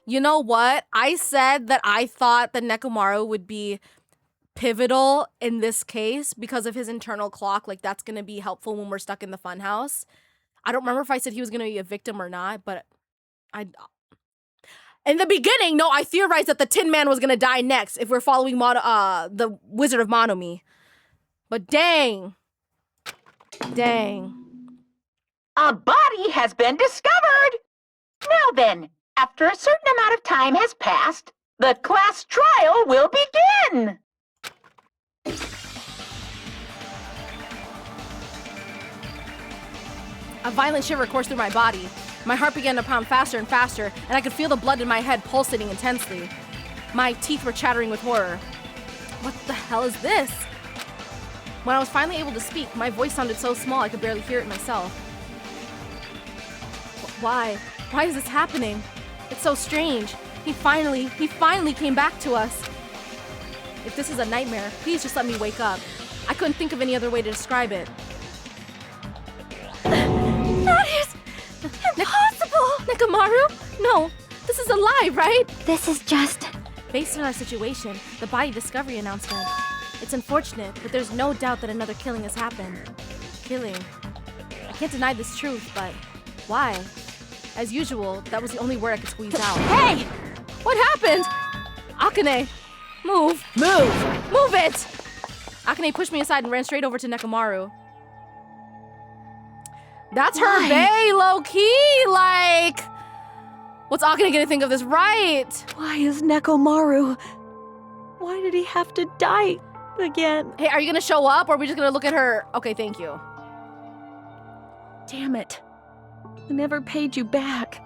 You know what? I said that I thought that Nekomaru would be pivotal in this case because of his internal clock. Like, that's going to be helpful when we're stuck in the funhouse. I don't remember if I said he was going to be a victim or not, but in the beginning, no, I theorized that the Tin Man was going to die next if we're following the Wizard of Monomi. But dang. A body has been discovered! Now then, after a certain amount of time has passed, the class trial will begin! A violent shiver coursed through my body. My heart began to pound faster and faster, and I could feel the blood in my head pulsating intensely. My teeth were chattering with horror. What the hell is this? When I was finally able to speak, my voice sounded so small I could barely hear it myself. Why? Why is this happening? It's so strange. He finally came back to us. If this is a nightmare, please just let me wake up. I couldn't think of any other way to describe it. That is impossible! Nekomaru? No, this is a lie, right? This is just... Based on our situation, the body discovery announcement. It's unfortunate, but there's no doubt that another killing has happened. Killing. I can't deny this truth, but why? As usual, that was the only word I could squeeze out. Hey! What happened? Akane, move. Move it! Akane pushed me aside and ran straight over to Nekomaru. That's her bae, low-key, like... What's Akane gonna think of this, right? Why is Nekomaru... Why did he have to die again? Hey, are you gonna show up, or are we just gonna look at her? Okay, thank you. Damn it. I never paid you back.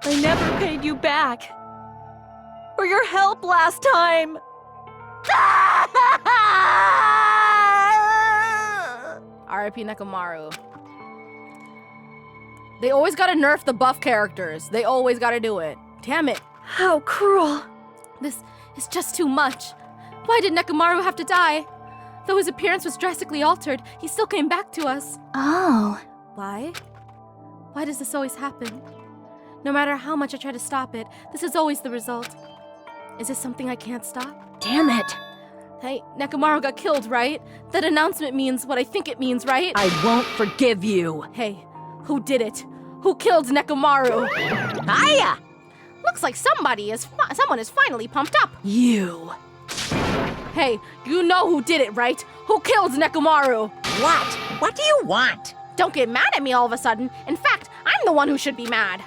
I never paid you back. For your help last time. R.I.P. Nekomaru. They always gotta nerf the buff characters. They always gotta do it. Damn it. How cruel. This is just too much. Why did Nekomaru have to die? Though his appearance was drastically altered, he still came back to us. Oh. Why? Why does this always happen? No matter how much I try to stop it, this is always the result. Is this something I can't stop? Damn it. Hey, Nekomaru got killed, right? That announcement means what I think it means, right? I won't forgive you. Hey, who did it? Who killed Nekomaru? Hiya! Looks like someone is finally pumped up. You. Hey, you know who did it, right? Who killed Nekomaru? What? What do you want? Don't get mad at me all of a sudden. In fact, I'm the one who should be mad.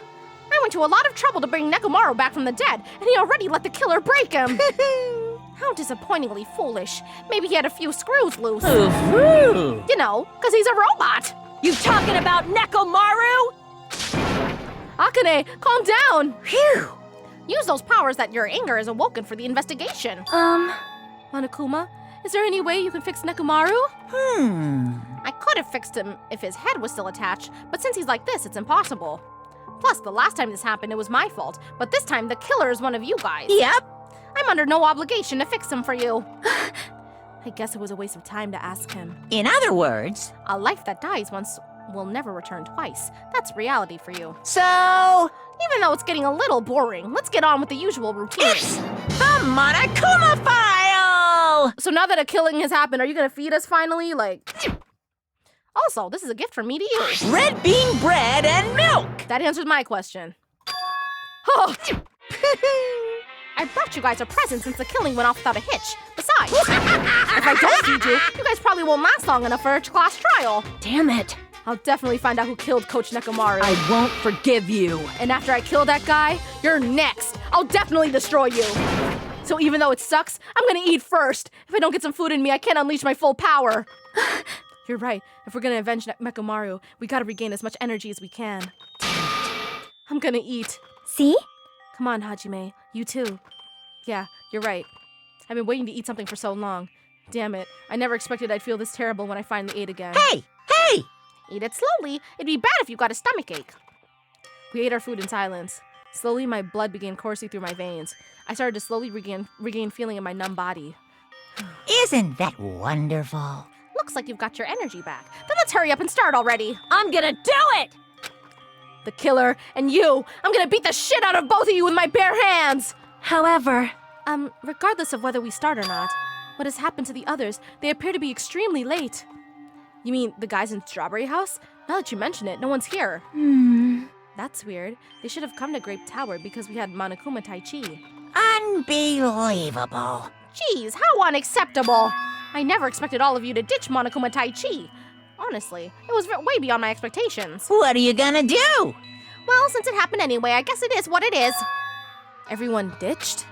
I went to a lot of trouble to bring Nekomaru back from the dead, and he already let the killer break him. How disappointingly foolish. Maybe he had a few screws loose. Ooh. You know, because he's a robot. You talking about Nekomaru? Akane, calm down. Phew. Use those powers that your anger is awoken for the investigation. Monokuma, is there any way you can fix Nekomaru? I could have fixed him if his head was still attached, but since he's like this, it's impossible. Plus, the last time this happened, it was my fault, but this time the killer is one of you guys. Yep. I'm under no obligation to fix him for you. I guess it was a waste of time to ask him. In other words... A life that dies once will never return twice. That's reality for you. So... Even though it's getting a little boring, let's get on with the usual routine. It's the Monokuma file! So now that a killing has happened, are you gonna feed us finally? Like... Also, this is a gift from me to you. Red bean bread and milk! That answers my question. Oh. I brought you guys a present since the killing went off without a hitch. Besides, if I don't feed you, you guys probably won't last long enough for a class trial. Damn it. I'll definitely find out who killed Coach Nekomaru. I won't forgive you. And after I kill that guy, you're next. I'll definitely destroy you. So even though it sucks, I'm gonna eat first. If I don't get some food in me, I can't unleash my full power. You're right. If we're gonna avenge Nekomaru, we gotta regain as much energy as we can. I'm gonna eat. See? Come on, Hajime. You too. Yeah, you're right. I've been waiting to eat something for so long. Damn it. I never expected I'd feel this terrible when I finally ate again. Hey! Hey! Eat it slowly. It'd be bad if you got a stomachache. We ate our food in silence. Slowly, my blood began coursing through my veins. I started to slowly regain feeling in my numb body. Isn't that wonderful? Looks like you've got your energy back. Then let's hurry up and start already. I'm gonna do it! the killer, and you. I'm gonna beat the shit out of both of you with my bare hands! However... Regardless of whether we start or not, what has happened to the others, they appear to be extremely late. You mean the guys in Strawberry House? Now that you mention it, no one's here. That's weird. They should have come to Grape Tower because we had Monokuma Tai Chi. Unbelievable. Jeez, how unacceptable! I never expected all of you to ditch Monokuma Tai Chi. Honestly, it was way beyond my expectations. What are you gonna do? Well, since it happened anyway, I guess it is what it is. Everyone ditched?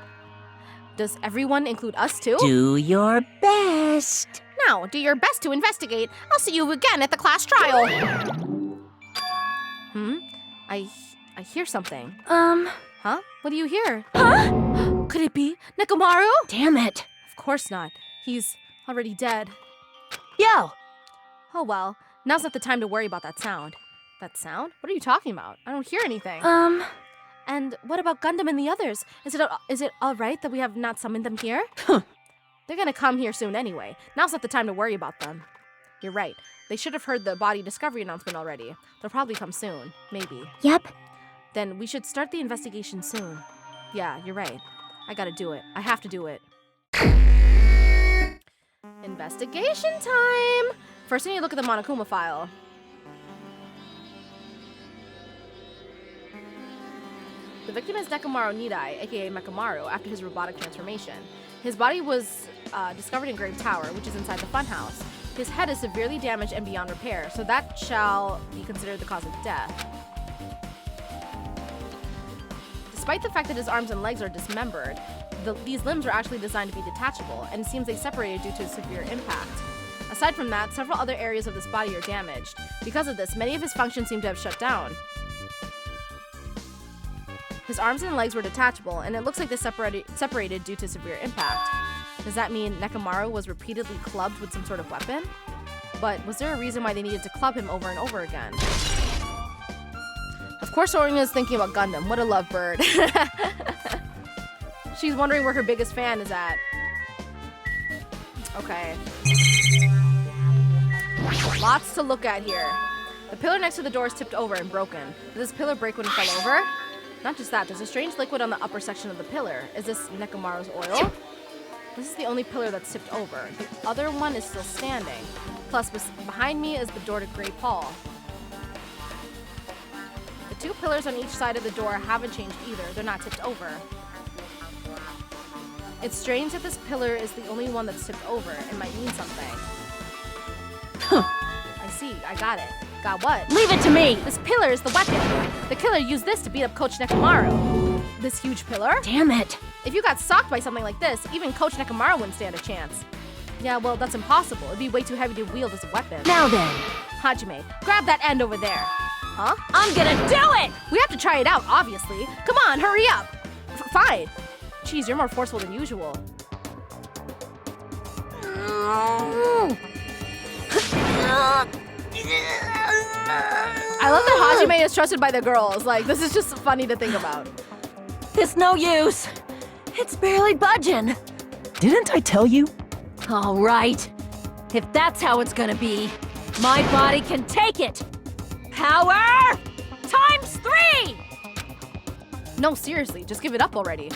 Does everyone include us too? Do your best. Now, do your best to investigate. I'll see you again at the class trial. I hear something. Huh? What do you hear? Huh? Could it be Nekomaru? Damn it. Of course not. He's already dead. Yo! Oh well, now's not the time to worry about that sound. That sound? What are you talking about? I don't hear anything. And what about Gundam and the others? Is it all right that we have not summoned them here? They're gonna come here soon anyway. Now's not the time to worry about them. You're right. They should have heard the body discovery announcement already. They'll probably come soon. Maybe. Yep. Then we should start the investigation soon. Yeah, you're right. I gotta do it. I have to do it. Investigation time! First, I need to look at the Monokuma file. The victim is Nekomaru Nidai, aka Mekamaru, after his robotic transformation. His body was discovered in Grape Tower, which is inside the funhouse. His head is severely damaged and beyond repair, so that shall be considered the cause of death. Despite the fact that his arms and legs are dismembered, these limbs are actually designed to be detachable, and it seems they separated due to severe impact. Aside from that, several other areas of this body are damaged. Because of this, many of his functions seem to have shut down. His arms and legs were detachable, and it looks like they separated due to severe impact. Does that mean Nekomaru was repeatedly clubbed with some sort of weapon? But was there a reason why they needed to club him over and over again? Of course Orina is thinking about Gundam. What a lovebird. She's wondering where her biggest fan is at. Okay. Lots to look at here. The pillar next to the door is tipped over and broken. Did this pillar break when it fell over? Not just that, there's a strange liquid on the upper section of the pillar. Is this Nekomaru's oil? This is the only pillar that's tipped over. The other one is still standing. Plus, behind me is the door to Great Hall. The two pillars on each side of the door haven't changed either. They're not tipped over. It's strange that this pillar is the only one that's tipped over. It might mean something. I see. I got it. Got what? Leave it to me! This pillar is the weapon. The killer used this to beat up Coach Nekomaru. This huge pillar? Damn it! If you got socked by something like this, even Coach Nekomaru wouldn't stand a chance. Yeah, well, that's impossible. It'd be way too heavy to wield as a weapon. Now then! Hajime, grab that end over there. Huh? I'm gonna do it! We have to try it out, obviously. Come on, hurry up! Fine. Jeez, you're more forceful than usual. I love that Hajime is trusted by the girls. Like, this is just funny to think about. It's no use. It's barely budging. Didn't I tell you? All right. If that's how it's gonna be, my body can take it. Power times 3! No, seriously, just give it up already.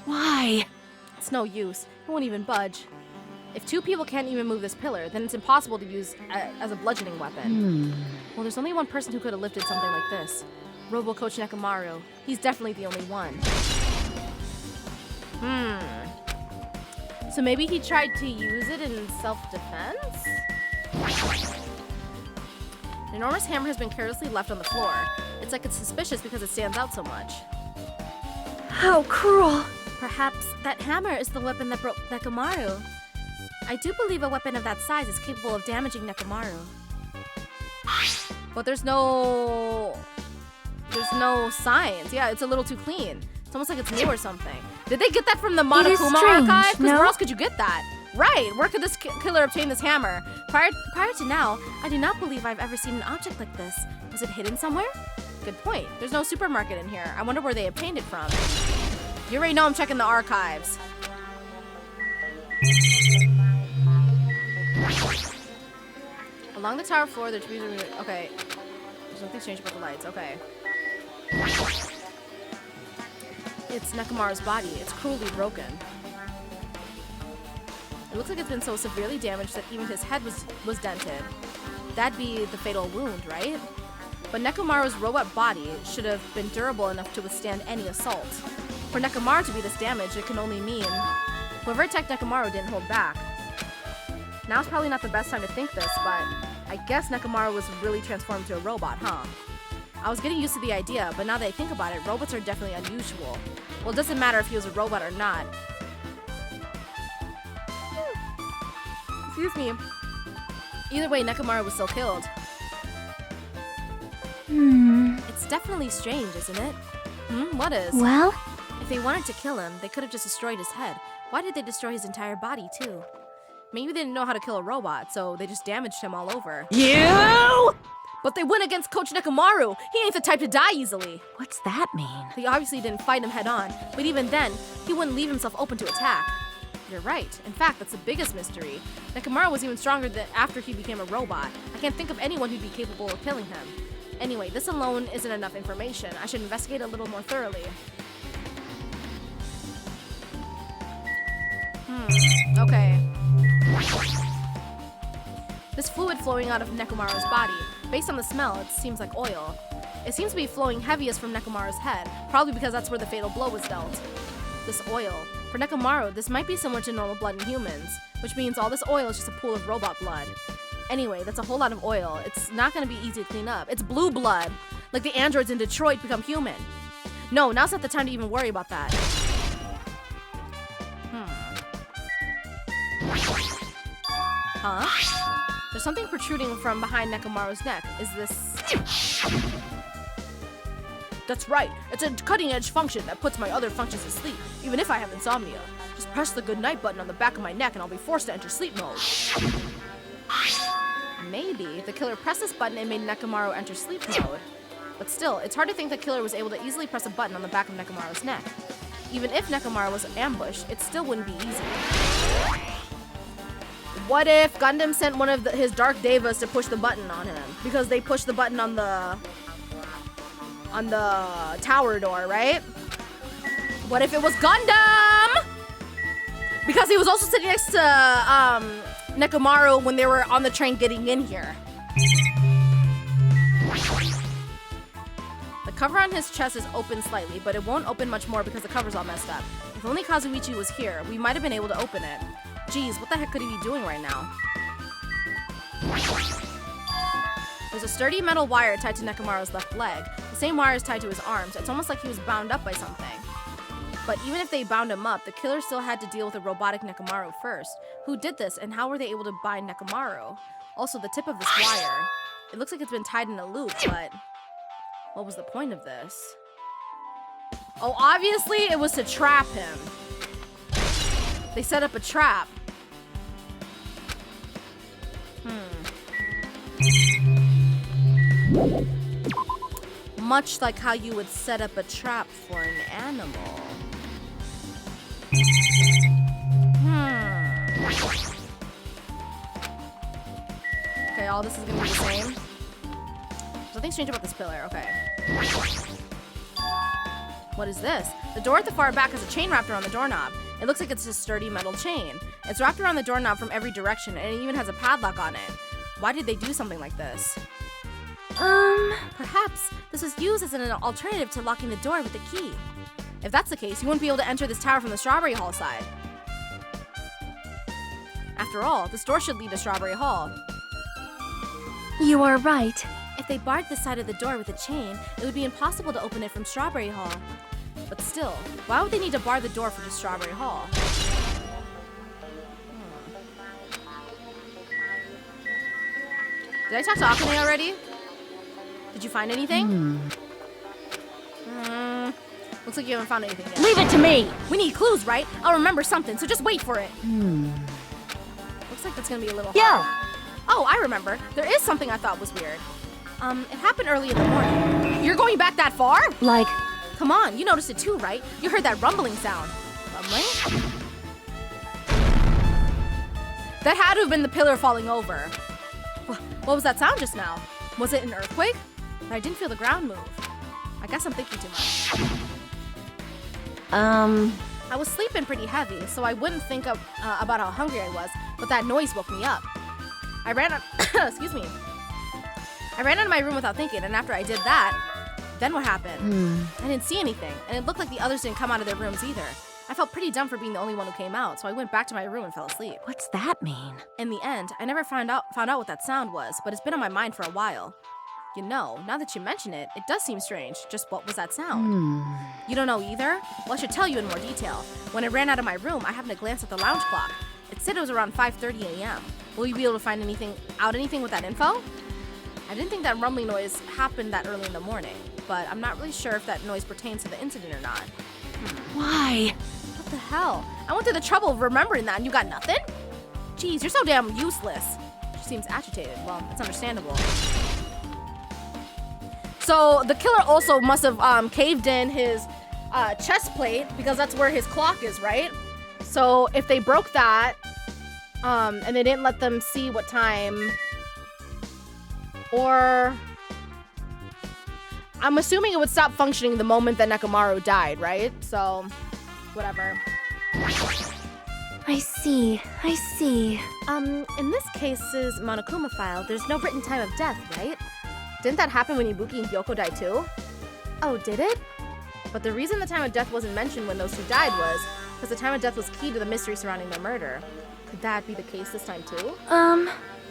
Why? It's no use. It won't even budge. If two people can't even move this pillar, then it's impossible to use as a bludgeoning weapon. Well, there's only one person who could have lifted something like this. Robo Coach Nekomaru. He's definitely the only one. So maybe he tried to use it in self-defense? An enormous hammer has been carelessly left on the floor. It's like it's suspicious because it stands out so much. How cruel. Perhaps that hammer is the weapon that broke Nekomaru. I do believe a weapon of that size is capable of damaging Nekomaru. But there's no signs. Yeah, it's a little too clean. It's almost like it's new or something. Did they get that from the Monokuma archive? Because where else could you get that? Right, where could this killer obtain this hammer? Prior to now, I do not believe I've ever seen an object like this. Was it hidden somewhere? Good point. There's no supermarket in here. I wonder where they obtained it from. You already know I'm checking the archives. Along the tower floor, the trees are... Okay. Something's changed about the lights. Okay. It's Nekomaru's body. It's cruelly broken. It looks like it's been so severely damaged that even his head was dented. That'd be the fatal wound, right? But Nekomaru's robot body should have been durable enough to withstand any assault. For Nekomaru to be this damaged, it can only mean whoever attacked Nekomaru didn't hold back. Now's probably not the best time to think this, but I guess Nekomaru was really transformed into a robot, huh? I was getting used to the idea, but now that I think about it, robots are definitely unusual. Well, it doesn't matter if he was a robot or not. Excuse me. Either way, Nekomaru was still killed. It's definitely strange, isn't it? What is? Well, If they wanted to kill him, they could have just destroyed his head. Why did they destroy his entire body, too? Maybe they didn't know how to kill a robot, so they just damaged him all over. You! But they went against Coach Nekomaru! He ain't the type to die easily! What's that mean? They obviously didn't fight him head on, but even then, he wouldn't leave himself open to attack. You're right. In fact, that's the biggest mystery. Nekomaru was even stronger than after he became a robot. I can't think of anyone who'd be capable of killing him. Anyway, this alone isn't enough information. I should investigate a little more thoroughly. Okay. This fluid flowing out of Nekomaru's body. Based on the smell, it seems like oil. It seems to be flowing heaviest from Nekomaru's head, probably because that's where the fatal blow was dealt. This oil. For Nekomaru, this might be similar to normal blood in humans, which means all this oil is just a pool of robot blood. Anyway, that's a whole lot of oil. It's not gonna be easy to clean up. It's blue blood, like the androids in Detroit become human. No, now's not the time to even worry about that. Huh? There's something protruding from behind Nekomaru's neck. Is this... That's right. It's a cutting-edge function that puts my other functions to sleep, even if I have insomnia. Just press the goodnight button on the back of my neck and I'll be forced to enter sleep mode. Maybe the killer pressed this button and made Nekomaru enter sleep mode. But still, it's hard to think the killer was able to easily press a button on the back of Nekomaru's neck. Even if Nekomaru was ambushed, it still wouldn't be easy. What if Gundam sent one of his Dark Devas to push the button on him? Because they pushed the button on the tower door, right? What if it was Gundam? Because he was also sitting next to Nekomaru when they were on the train getting in here. The cover on his chest is open slightly, but it won't open much more because the cover's all messed up. If only Kazuichi was here, we might have been able to open it. Geez, what the heck could he be doing right now? There's a sturdy metal wire tied to Nekomaru's left leg. The same wire is tied to his arms. It's almost like he was bound up by something. But even if they bound him up, the killer still had to deal with a robotic Nekomaru first. Who did this, and how were they able to bind Nekomaru? Also, the tip of this wire. It looks like it's been tied in a loop, but what was the point of this? Oh, obviously it was to trap him. They set up a trap. Much like how you would set up a trap for an animal. Okay, all this is gonna be the same. Nothing strange about this pillar, okay. What is this? The door at the far back has a chain wrapped around the doorknob. It looks like it's a sturdy metal chain. It's wrapped around the doorknob from every direction, and it even has a padlock on it. Why did they do something like this? Perhaps this was used as an alternative to locking the door with the key. If that's the case, you wouldn't be able to enter this tower from the Strawberry Hall side. After all, this door should lead to Strawberry Hall. you are right. If they barred the side of the door with a chain, it would be impossible to open it from Strawberry Hall. But still, why would they need to bar the door for just Strawberry Hall? Did I talk to Akane already? Did you find anything? Looks like you haven't found anything yet. Leave it to me! We need clues, right? I'll remember something, so just wait for it. Looks like that's gonna be a little hard. Oh, I remember. There is something I thought was weird. It happened early in the morning. You're going back that far? Like, Come on, you noticed it too, right? You heard that rumbling sound. Rumbling? That had to have been the pillar falling over. What was that sound just now? Was it an earthquake? but I didn't feel the ground move. I guess I'm thinking too much. I was sleeping pretty heavy, so I wouldn't think about how hungry I was, but that noise woke me up. I ran out, excuse me. I ran out of my room without thinking, and after I did that, then what happened? I didn't see anything, and it looked like the others didn't come out of their rooms either. I felt pretty dumb for being the only one who came out, so I went back to my room and fell asleep. What's that mean? In the end, I never found out what that sound was, but it's been on my mind for a while. You know, now that you mention it, it does seem strange. Just what was that sound? You don't know either? Well, I should tell you in more detail. When I ran out of my room, I happened to glance at the lounge clock. It said it was around 5:30 a.m. Will you be able to find anything with that info? I didn't think that rumbling noise happened that early in the morning, but I'm not really sure if that noise pertains to the incident or not. Why? What the hell? I went through the trouble of remembering that and you got nothing? Jeez, you're so damn useless. She seems agitated. Well, it's understandable. So the killer also must have caved in his chest plate because that's where his clock is, right? So if they broke that and they didn't let them see what time, or I'm assuming it would stop functioning the moment that Nekomaru died, right? So whatever. I see. In this case's Monokuma file, there's no written time of death, right? Didn't that happen when Ibuki and Hyoko died too? Oh, did it? But the reason the time of death wasn't mentioned when those two died was because the time of death was key to the mystery surrounding their murder. Could that be the case this time too?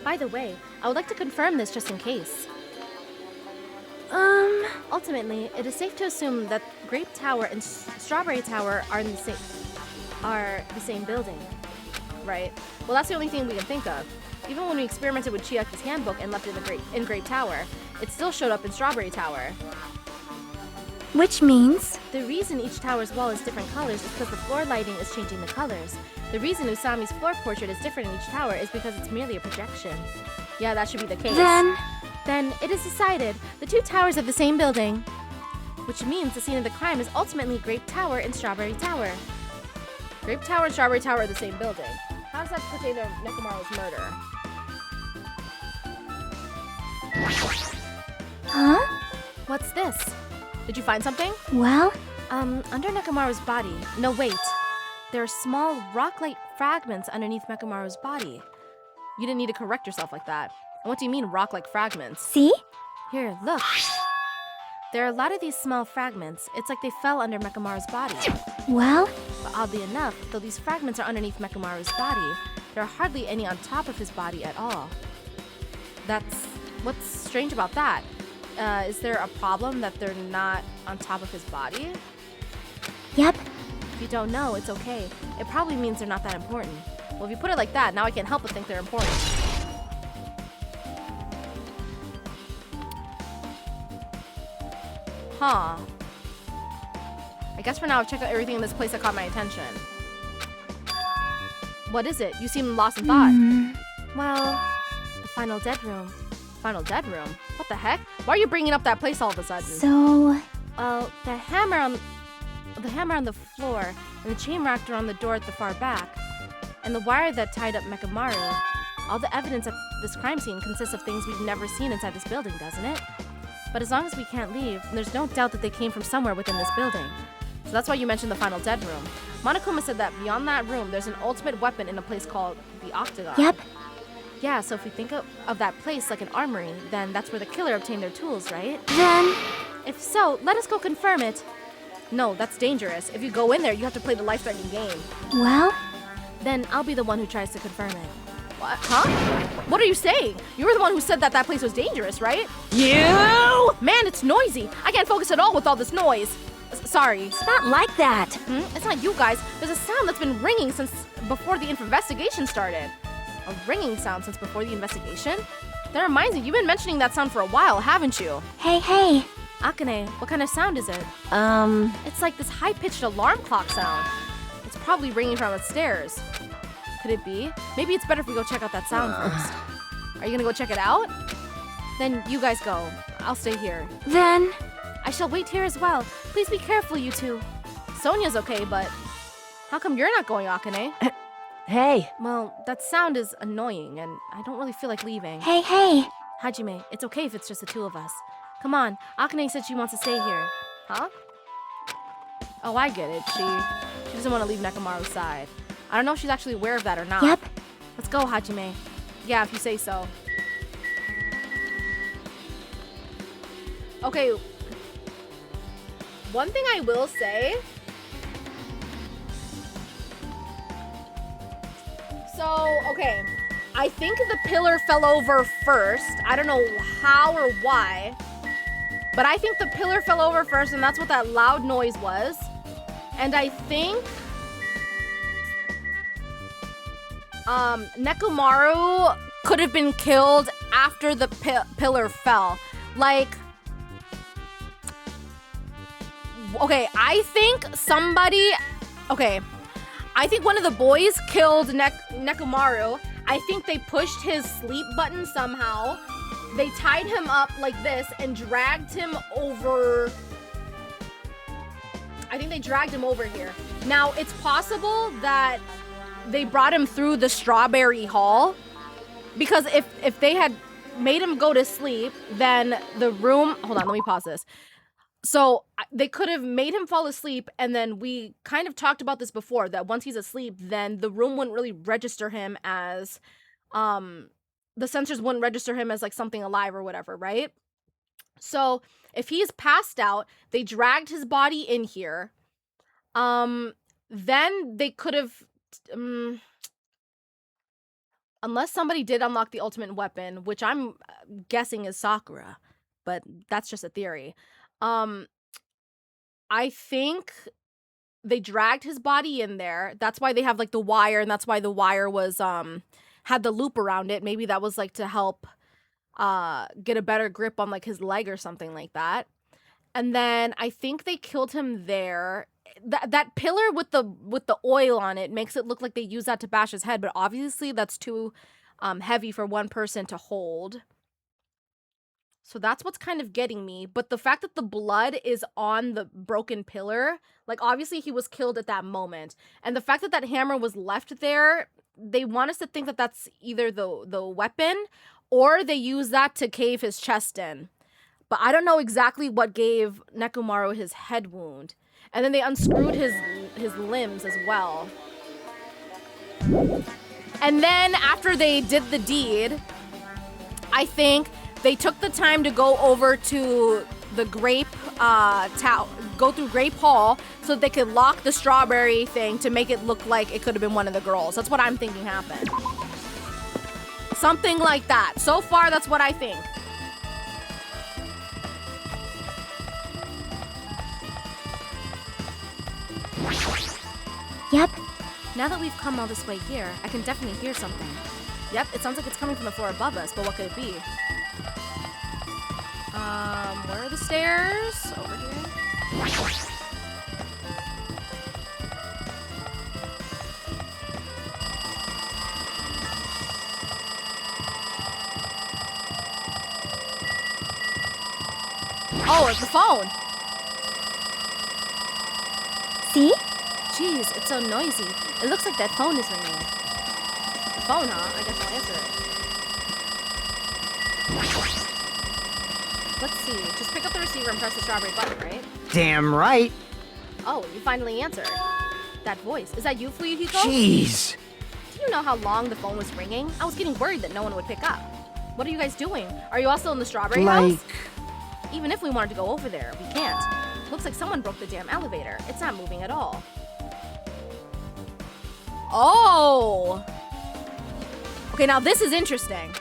By the way, I would like to confirm this just in case. Ultimately, it is safe to assume that Grape Tower and Strawberry Tower are the same building, right? Well, that's the only thing we can think of. Even when we experimented with Chiaki's handbook and left it in Grape Tower, it still showed up in Strawberry Tower. Which means? The reason each tower's wall is different colors is because the floor lighting is changing the colors. The reason Usami's floor portrait is different in each tower is because it's merely a projection. Yeah, that should be the case. Then it is decided the two towers of the same building, which means the scene of the crime is ultimately Grape Tower and Strawberry Tower. Grape Tower and Strawberry Tower are the same building. How does that pertain to Nekomaru's murder? Huh? What's this? Did you find something? Well, Under Nekomaru's body. No, wait. There are small rock-like fragments underneath Nekomaru's body. You didn't need to correct yourself like that. And what do you mean, rock-like fragments? see? Here, look. There are a lot of these small fragments. It's like they fell under Nekomaru's body. Well, But oddly enough, though these fragments are underneath Nekomaru's body, there are hardly any on top of his body at all. What's strange about that? Is there a problem that they're not on top of his body? yep. If you don't know, it's okay. It probably means they're not that important. Well, if you put it like that, now I can't help but think they're important. Huh. I guess for now I've checked out everything in this place that caught my attention. What is it? You seem lost in thought. Well, the final dead room. Final dead room? What the heck? Why are you bringing up that place all of a sudden? So, Well, the hammer on the floor, and the chain reactor on the door at the far back, and the wire that tied up Nekomaru. All the evidence at this crime scene consists of things we've never seen inside this building, doesn't it? But as long as we can't leave, there's no doubt that they came from somewhere within this building. So that's why you mentioned the final dead room. Monokuma said that beyond that room, there's an ultimate weapon in a place called the Octagon. yep. Yeah, so if we think of that place like an armory, then that's where the killer obtained their tools, right? Then, If so, let us go confirm it. No, that's dangerous. If you go in there, you have to play the life-threatening game. well, Then I'll be the one who tries to confirm it. What? Huh? What are you saying? You were the one who said that place was dangerous, right? You! Man, it's noisy. I can't focus at all with all this noise. Sorry. it's not like that. It's not you guys. There's a sound that's been ringing since before the investigation started. A ringing sound since before the investigation? That reminds me, you've been mentioning that sound for a while, haven't you? Hey. Akane, what kind of sound is it? It's like this high-pitched alarm clock sound. It's probably ringing from upstairs. Could it be? Maybe it's better if we go check out that sound first. Are you gonna go check it out? Then you guys go. I'll stay here. Then, I shall wait here as well. Please be careful, you two. Sonia's okay, but how come you're not going, Akane? Hey, Well, that sound is annoying, and I don't really feel like leaving. hey. Hajime, it's okay if it's just the two of us. Come on, Akane said she wants to stay here. Huh? Oh, I get it. She doesn't want to leave Nekomaru's side. I don't know if she's actually aware of that or not. Yep. Let's go, Hajime. Yeah, if you say so. Okay. One thing I will say. So, okay. I think the pillar fell over first. I don't know how or why. But I think the pillar fell over first, and that's what that loud noise was. And I think Nekomaru could have been killed after the pillar fell. Like, okay, I think one of the boys killed Nekomaru. I think they pushed his sleep button somehow. They tied him up like this and dragged him over. I think they dragged him over here. Now, it's possible that they brought him through the Strawberry Hall, because if they had made him go to sleep, then the room... Hold on, let me pause this. So they could have made him fall asleep, and then we kind of talked about this before, that once he's asleep, then the room wouldn't really register him as... the sensors wouldn't register him as like something alive or whatever, right? So if he's passed out, they dragged his body in here. Then they could have... unless somebody did unlock the ultimate weapon, which I'm guessing is Sakura, but that's just a theory. I think they dragged his body in there. That's why they have like the wire, and that's why the wire was had the loop around it. Maybe that was like to help get a better grip on like his leg or something like that. And then I think they killed him there. That pillar with the oil on it makes it look like they used that to bash his head, but obviously that's too heavy for one person to hold. So that's what's kind of getting me. But the fact that the blood is on the broken pillar, like obviously he was killed at that moment. And the fact that that hammer was left there, they want us to think that that's either the weapon, or they use that to cave his chest in. But I don't know exactly what gave Nekomaru his head wound. And then they unscrewed his limbs as well. And then after they did the deed, I think they took the time to go over to the Grape go through Grape Hall so they could lock the strawberry thing to make it look like it could have been one of the girls. That's what I'm thinking happened. Something like that. So far, that's what I think. Yep. Now that we've come all this way here, I can definitely hear something. Yep, it sounds like it's coming from the floor above us, but what could it be? Where are the stairs? Over here? Oh, it's the phone! See? Jeez, it's so noisy. It looks like that phone is ringing. The phone, huh? I guess I'll answer it. Let's see. Just pick up the receiver and press the strawberry button, right? Damn right. Oh, you finally answered. That voice. Is that you, Fuyuhiko? Jeez. Do you know how long the phone was ringing? I was getting worried that no one would pick up. What are you guys doing? Are you all still in the strawberry house? Even if we wanted to go over there, we can't. Looks like someone broke the damn elevator. It's not moving at all. Oh! Okay, now this is interesting.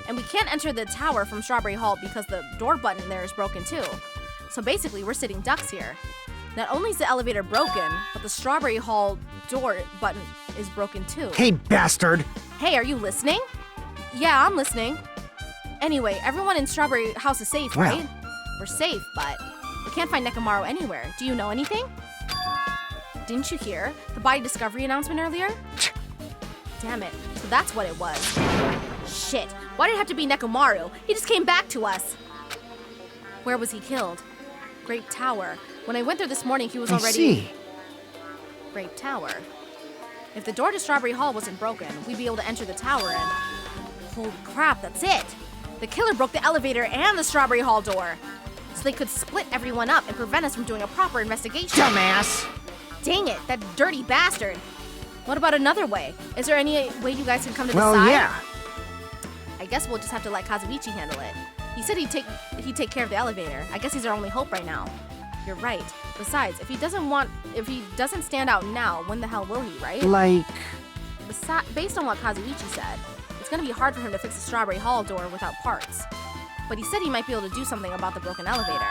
And we can't enter the tower from Strawberry Hall because the door button there is broken too. So basically, we're sitting ducks here. Not only is the elevator broken, but the Strawberry Hall door button is broken too. Hey, bastard! Hey, are you listening? Yeah, I'm listening. Anyway, everyone in Strawberry House is safe, Well. right? We're safe, but we can't find Nekomaru anywhere. Do you know anything? Didn't you hear the body discovery announcement earlier? Damn it. So that's what it was. Shit. Why did it have to be Nekomaru? He just came back to us. Where was he killed? Great Tower. When I went there this morning, he was already... see. Great Tower. If the door to Strawberry Hall wasn't broken, we'd be able to enter the tower and... Holy crap, that's it! The killer broke the elevator and the Strawberry Hall door, so they could split everyone up and prevent us from doing a proper investigation. Dumbass! Dang it, that dirty bastard. What about another way? Is there any way you guys can come to the Well, side? yeah. I guess we'll just have to let Kazuichi handle it. He said he'd take care of the elevator. I guess he's our only hope right now. You're right. Besides, if he doesn't stand out now, when the hell will he, right? Like... Based on what Kazuichi said, it's gonna be hard for him to fix the Strawberry Hall door without parts. But he said he might be able to do something about the broken elevator.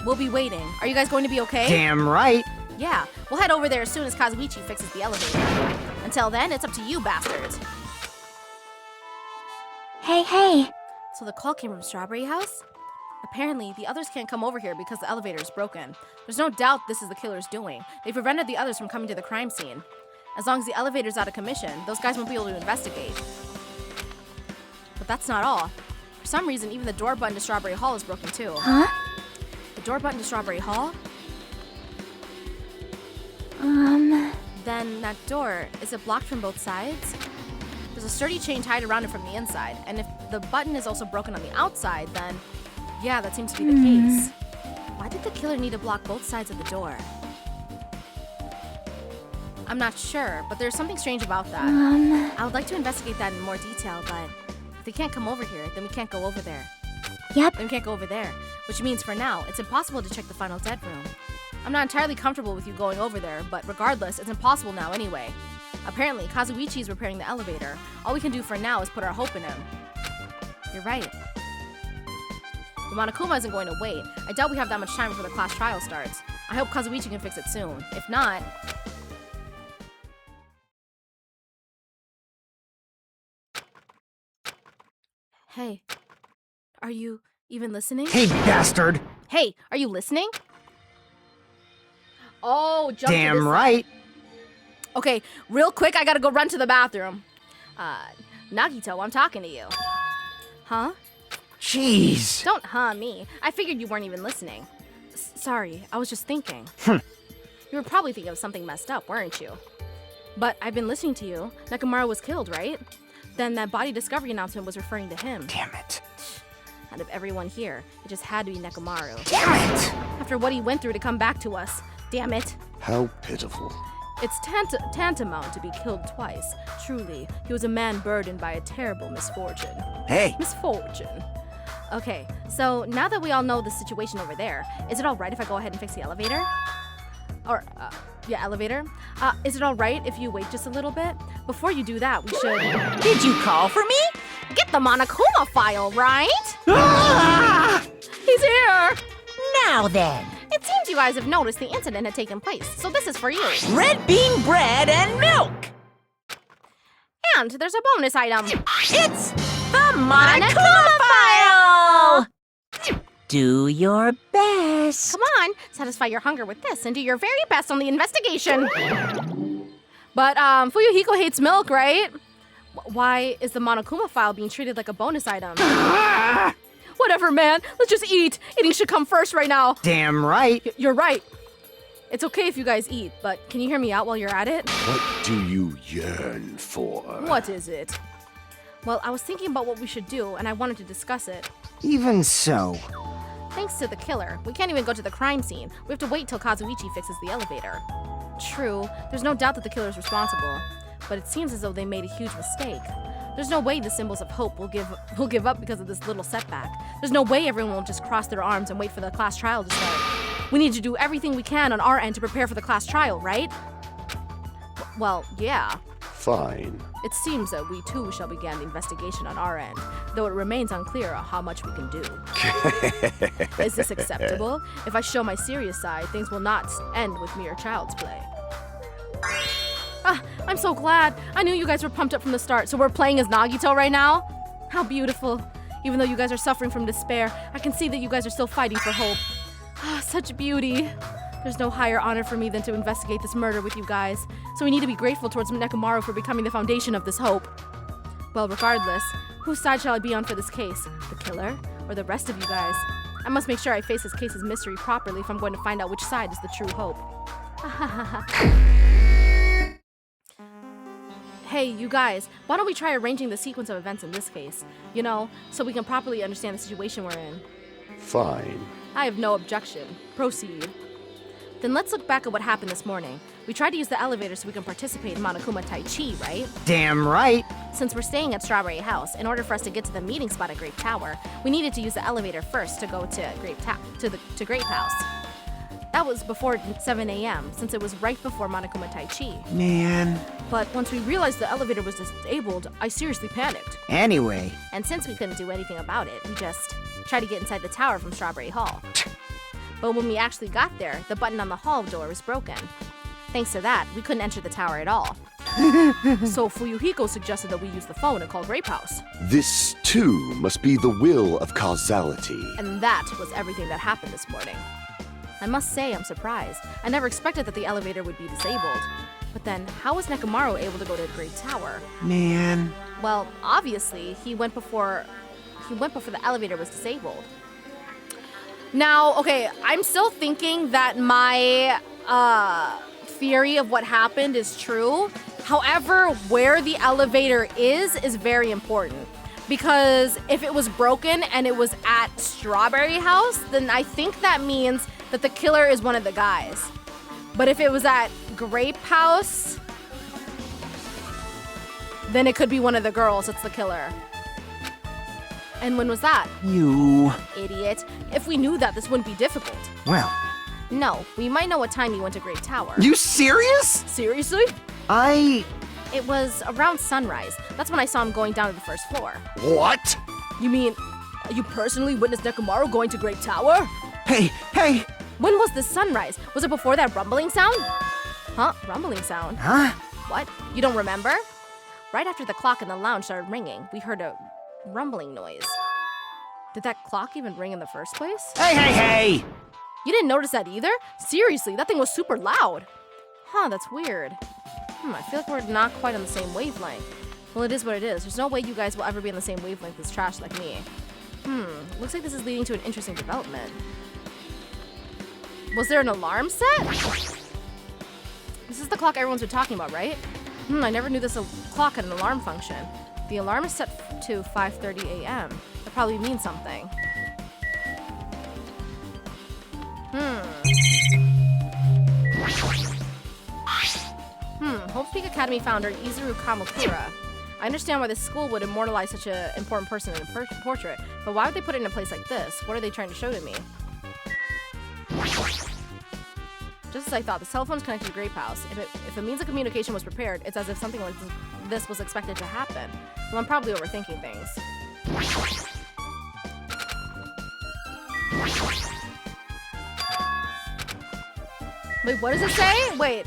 We'll be waiting. Are you guys going to be okay? Damn right. Yeah, we'll head over there as soon as Kazuichi fixes the elevator. Until then, it's up to you bastards. Hey. So the call came from Strawberry House? Apparently, the others can't come over here because the elevator is broken. There's no doubt this is the killer's doing. They prevented the others from coming to the crime scene. As long as the elevator's out of commission, those guys won't be able to investigate. But that's not all. For some reason, even the door button to Strawberry Hall is broken too. Huh? The door button to Strawberry Hall? Then that door, is it blocked from both sides? There's a sturdy chain tied around it from the inside, and if the button is also broken on the outside, then yeah, that seems to be the case. Why did the killer need to block both sides of the door? I'm not sure, but there's something strange about that. I would like to investigate that in more detail, but if they can't come over here, then we can't go over there. Yep. Then we can't go over there, which means for now, it's impossible to check the final dead room. I'm not entirely comfortable with you going over there, but regardless, it's impossible now anyway. Apparently, Kazuichi is repairing the elevator. All we can do for now is put our hope in him. You're right. The Monokuma isn't going to wait. I doubt we have that much time before the class trial starts. I hope Kazuichi can fix it soon. If not... Hey, are you even listening? Hey, bastard! Hey, are you listening? Oh, jump to Damn this right. Okay, real quick, I gotta go run to the bathroom. Nagito, I'm talking to you. Huh? Jeez. Don't me. I figured you weren't even listening. Sorry, I was just thinking. You were probably thinking of something messed up, weren't you? But I've been listening to you. Nekomaru was killed, right? Then that body discovery announcement was referring to him. Damn it. Out of everyone here, it just had to be Nekomaru. Damn it! After what he went through to come back to us. Damn it. How pitiful. It's tantamount to be killed twice. Truly, he was a man burdened by a terrible misfortune. Hey. Misfortune. Okay, so now that we all know the situation over there, is it alright if I go ahead and fix the elevator? Or, yeah, elevator? Is it alright if you wait just a little bit? Before you do that, we should... Did you call for me? Get the Monokuma file, right? Ah! He's here! Now then, It seems you guys have noticed the incident had taken place, so this is for you. red bean bread and milk. And there's a bonus item. It's the Monokuma file. Do your best. Come on, satisfy your hunger with this and do your very best on the investigation. But, Fuyuhiko hates milk, right? Why is the Monokuma file being treated like a bonus item? Whatever, man. Let's just eat. Eating should come first right now. Damn right. You're right. It's okay if you guys eat, but can you hear me out while you're at it? What do you yearn for? What is it? Well, I was thinking about what we should do, and I wanted to discuss it. Even so. Thanks to the killer, we can't even go to the crime scene. We have to wait till Kazuichi fixes the elevator. True, there's no doubt that the killer's responsible, but it seems as though they made a huge mistake. There's no way the symbols of hope will give up because of this little setback. There's no way everyone will just cross their arms and wait for the class trial to start. We need to do everything we can on our end to prepare for the class trial, right? Well, yeah. Fine. It seems that we too shall begin the investigation on our end, though it remains unclear how much we can do. Is this acceptable? If I show my serious side, things will not end with mere child's play. I'm so glad. I knew you guys were pumped up from the start, so we're playing as Nagito right now? How beautiful. Even though you guys are suffering from despair, I can see that you guys are still fighting for hope. Such beauty. There's no higher honor for me than to investigate this murder with you guys, so we need to be grateful towards Nekomaru for becoming the foundation of this hope. Well, regardless, whose side shall I be on for this case? The killer? Or the rest of you guys? I must make sure I face this case's mystery properly if I'm going to find out which side is the true hope. Hey, you guys, why don't we try arranging the sequence of events in this case? You know, so we can properly understand the situation we're in. Fine. I have no objection. Proceed. Then let's look back at what happened this morning. We tried to use the elevator so we can participate in Monokuma Tai Chi, right? Damn right. Since we're staying at Strawberry House, in order for us to get to the meeting spot at Grape Tower, we needed to use the elevator first to go to Grape House. That was before 7 a.m., since it was right before Monokuma Tai Chi. Man. But once we realized the elevator was disabled, I seriously panicked. Anyway. And since we couldn't do anything about it, we just tried to get inside the tower from Strawberry Hall. But when we actually got there, the button on the hall door was broken. Thanks to that, we couldn't enter the tower at all. So Fuyuhiko suggested that we use the phone and call Grape House. This, too, must be the will of causality. And that was everything that happened this morning. I must say I'm surprised. I never expected that the elevator would be disabled. But then, how was Nekomaru able to go to the Great Tower? Man. Well, obviously, he went before the elevator was disabled. Now, okay, I'm still thinking that my theory of what happened is true. However, where the elevator is very important. Because if it was broken and it was at Strawberry House, then I think that means that the killer is one of the guys. But if it was at Grape House, then it could be one of the girls that's the killer. And when was that? You. Idiot. If we knew that, this wouldn't be difficult. Well. No, we might know what time you went to Great Tower. You serious? Seriously? It was around sunrise. That's when I saw him going down to the first floor. What? You mean, you personally witnessed Nekomaru going to Great Tower? Hey! When was this sunrise? Was it before that rumbling sound? Huh? Rumbling sound? Huh? What? You don't remember? Right after the clock in the lounge started ringing, we heard a rumbling noise. Did that clock even ring in the first place? Hey! You didn't notice that either? Seriously, that thing was super loud. Huh, that's weird. I feel like we're not quite on the same wavelength. Well, it is what it is. There's no way you guys will ever be on the same wavelength as trash like me. Looks like this is leading to an interesting development. Was there an alarm set? This is the clock everyone's been talking about, right? I never knew this clock had an alarm function. The alarm is set to 5:30 a.m. That probably means something. Hope Peak Academy founder Izuru Kamakura. I understand why this school would immortalize such an important person in a portrait, but why would they put it in a place like this? What are they trying to show to me? Just as I thought, the cell phone's connected to Grape House. If a means of communication was prepared, it's as if something like this was expected to happen. Well, I'm probably overthinking things. Wait, what does it say? Wait.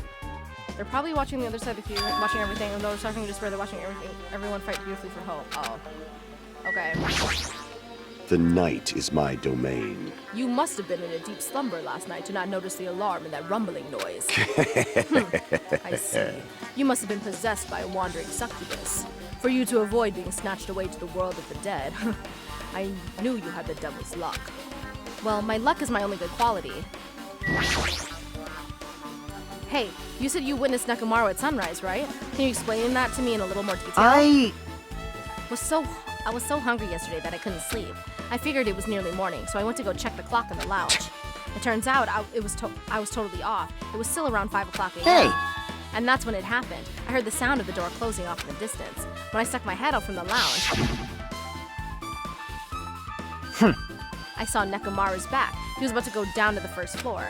They're probably watching the other side of the queue, watching everything. And they're talking just where they're watching everyone fight beautifully for hope. Oh. Okay. The night is my domain. You must have been in a deep slumber last night to not notice the alarm and that rumbling noise. I see. You must have been possessed by a wandering succubus. For you to avoid being snatched away to the world of the dead. I knew you had the devil's luck. Well, my luck is my only good quality. Hey, you said you witnessed Nekomaru at sunrise, right? Can you explain that to me in a little more detail? I was so hungry yesterday that I couldn't sleep. I figured it was nearly morning, so I went to go check the clock in the lounge. It turns out I was totally off. It was still around 5 o'clock a.m. Hey! And that's when it happened. I heard the sound of the door closing off in the distance. When I stuck my head out from the lounge, I saw Nekomaru's back. He was about to go down to the first floor.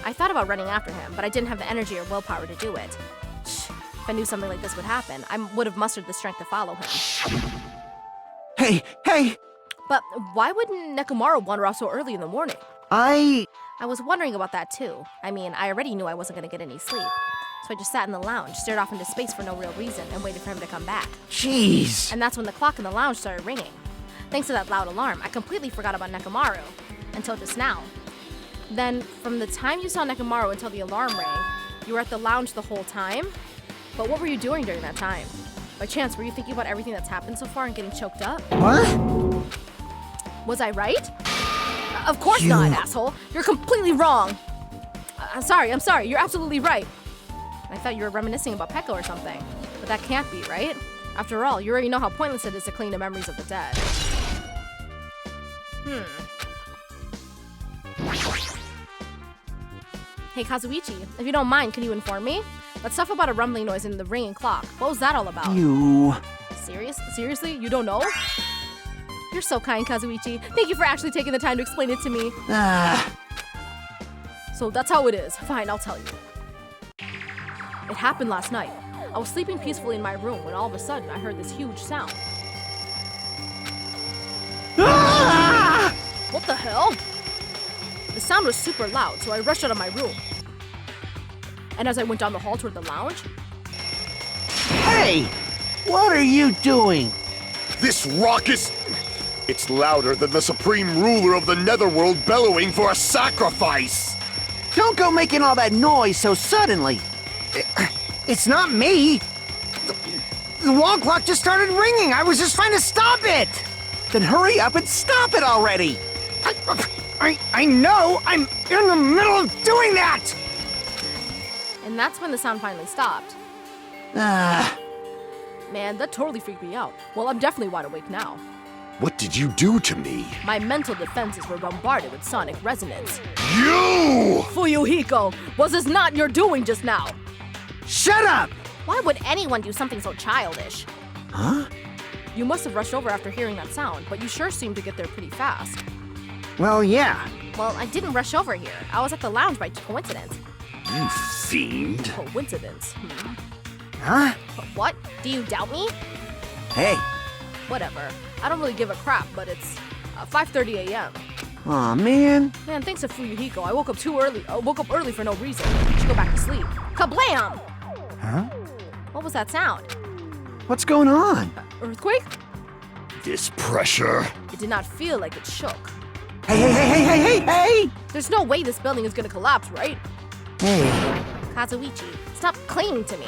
I thought about running after him, but I didn't have the energy or willpower to do it. If I knew something like this would happen, I would have mustered the strength to follow him. Hey! But why wouldn't Nekomaru wander off so early in the morning? I was wondering about that too. I mean, I already knew I wasn't going to get any sleep. So I just sat in the lounge, stared off into space for no real reason, and waited for him to come back. Jeez! And that's when the clock in the lounge started ringing. Thanks to that loud alarm, I completely forgot about Nekomaru. Until just now. Then, from the time you saw Nekomaru until the alarm rang, you were at the lounge the whole time? But what were you doing during that time? By chance, were you thinking about everything that's happened so far and getting choked up? What? Was I right? Of course not, asshole. You're completely wrong. I'm sorry. You're absolutely right. I thought you were reminiscing about Pekka or something. But That can't be, right? After all, you already know how pointless it is to cling to memories of the dead. Hey, Kazuichi, if you don't mind, can you inform me? That stuff about a rumbling noise in the ringing clock, what was that all about? You... Seriously? You don't know? You're so kind, Kazuichi. Thank you for actually taking the time to explain it to me. So that's how it is. Fine, I'll tell you. It happened last night. I was sleeping peacefully in my room when all of a sudden I heard this huge sound. What the hell? The sound was super loud, so I rushed out of my room. And as I went down the hall toward the lounge... Hey! What are you doing? This raucous... It's louder than the supreme ruler of the netherworld bellowing for a sacrifice! Don't go making all that noise so suddenly. It's not me. The wall clock just started ringing. I was just trying to stop it. Then hurry up and stop it already. I know. I'm in the middle of doing that. And that's when the sound finally stopped. Man, that totally freaked me out. Well, I'm definitely wide awake now. What did you do to me? My mental defenses were bombarded with sonic resonance. You! Fuyuhiko, was this not your doing just now? Shut up! Why would anyone do something so childish? Huh? You must have rushed over after hearing that sound, but you sure seemed to get there pretty fast. Well, yeah. Well, I didn't rush over here. I was at the lounge by coincidence. You fiend. Coincidence? Huh? What? Do you doubt me? Hey. Whatever. I don't really give a crap, but it's 5:30 a.m. Aw, man. Man, thanks to Fuyuhiko, I woke up too early. Woke up early for no reason. I should go back to sleep. Kablam! Huh? What was that sound? What's going on? Earthquake? This pressure. It did not feel like it shook. Hey! There's no way this building is gonna collapse, right? Hey. Kazuichi, stop clinging to me.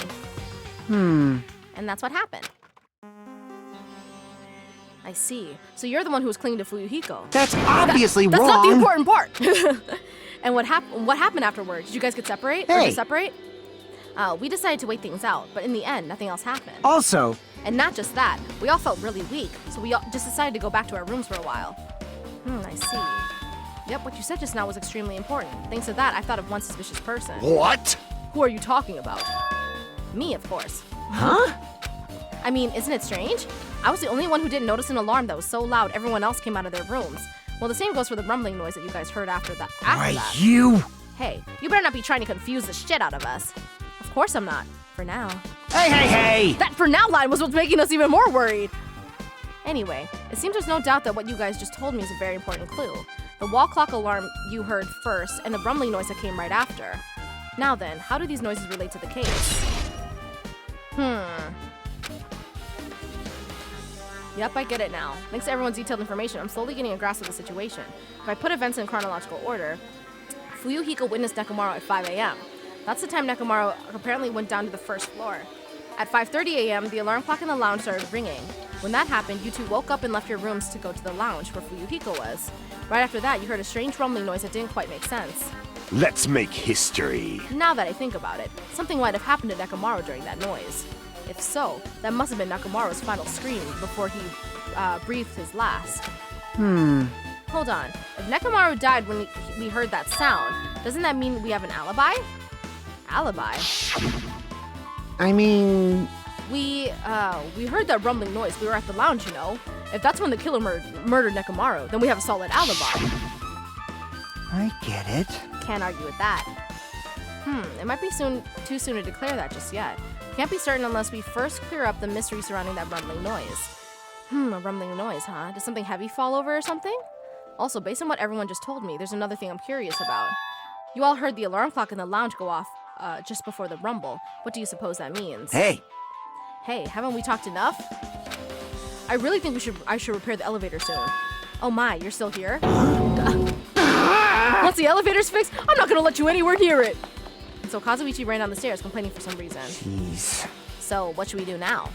And that's what happened. I see. So you're the one who was clinging to Fuyuhiko. That's obviously That's wrong. not the important part. And what happened afterwards? Did you guys get separate? Or Hey. just separate? We decided to wait things out, but in the end, nothing else happened. Also, And not just that, we all felt really weak, so we all just decided to go back to our rooms for a while. I see. Yep, what you said just now was extremely important. Thanks to that, I thought of one suspicious person. What? Who are you talking about? Me, of course. huh? I mean, isn't it strange? I was the only one who didn't notice an alarm that was so loud everyone else came out of their rooms. Well, the same goes for the rumbling noise that you guys heard after that. You. Hey, you better not be trying to confuse the shit out of us. Of course I'm not. For now. Hey! That for now line was what's making us even more worried. Anyway, it seems there's no doubt that what you guys just told me is a very important clue. The wall clock alarm you heard first, and the rumbling noise that came right after. Now then, how do these noises relate to the case? Yep, I get it now. Thanks to everyone's detailed information, I'm slowly getting a grasp of the situation. If I put events in chronological order, Fuyuhiko witnessed Nekomaru at 5 a.m. That's the time Nekomaru apparently went down to the first floor. At 5:30 a.m., the alarm clock in the lounge started ringing. When that happened, you two woke up and left your rooms to go to the lounge where Fuyuhiko was. Right after that, you heard a strange rumbling noise that didn't quite make sense. Let's make history. Now that I think about it, something might have happened to Nekomaru during that noise. If so, that must have been Nekomaru's final scream before he breathed his last. Hold on. If Nekomaru died when we heard that sound, doesn't that mean we have an alibi? Alibi? I mean... We heard that rumbling noise. We were at the lounge, you know. If that's when the killer murdered Nekomaru, then we have a solid alibi. I get it. Can't argue with that. It might be too soon to declare that just yet. Can't be certain unless we first clear up the mystery surrounding that rumbling noise. A rumbling noise, huh? Did something heavy fall over or something? Also, based on what everyone just told me, there's another thing I'm curious about. You all heard the alarm clock in the lounge go off just before the rumble. What do you suppose that means? Hey, Haven't we talked enough? I really think I should repair the elevator soon. Oh my, you're still here? Once the elevator's fixed, I'm not gonna let you anywhere near it! And so Kazuichi ran down the stairs complaining for some reason. jeez. So what should we do now?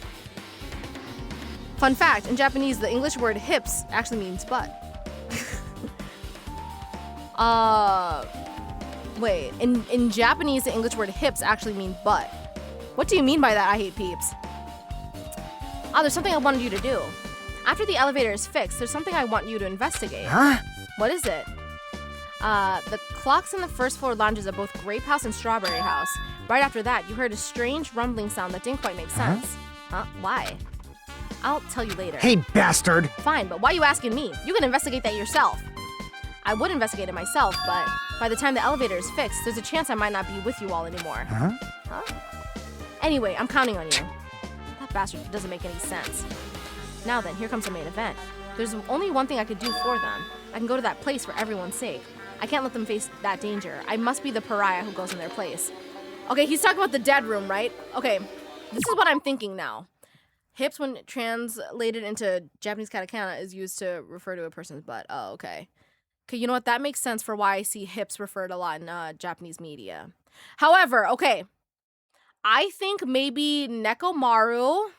Fun fact, in Japanese, the English word hips actually means butt. Wait, in Japanese, the English word hips actually mean butt. What do you mean by that, I hate peeps? there's something I wanted you to do. After the elevator is fixed, there's something I want you to investigate. Huh? What is it? The clocks in the first floor lounges of both Grape House and Strawberry House. Right after that, you heard a strange rumbling sound that didn't quite make sense. Huh? Why? I'll tell you later. Hey, bastard! Fine, but why are you asking me? You can investigate that yourself. I would investigate it myself, but by the time the elevator is fixed, there's a chance I might not be with you all anymore. Huh? Anyway, I'm counting on you. That bastard doesn't make any sense. Now then, here comes the main event. There's only one thing I could do for them. I can go to that place for everyone's sake. I can't let them face that danger. I must be the pariah who goes in their place. Okay, he's talking about the dead room, right? Okay, this is what I'm thinking now. Hips, when translated into Japanese katakana, is used to refer to a person's butt. Oh, okay. Okay, you know what? That makes sense for why I see hips referred a lot in Japanese media. However, okay, I think maybe Nekomaru,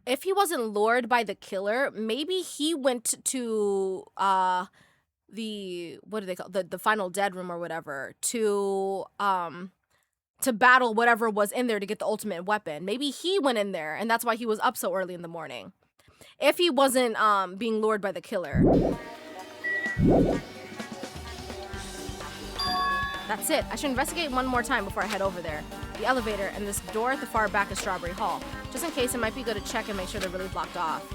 if he wasn't lured by the killer, maybe he went to the, what do they call the final dead room or whatever, to battle whatever was in there to get the ultimate weapon. Maybe he went in there and that's why he was up so early in the morning. If he wasn't being lured by the killer. That's it. I should investigate one more time before I head over there. The elevator and this door at the far back of Strawberry Hall. Just in case, it might be good to check and make sure they're really blocked off.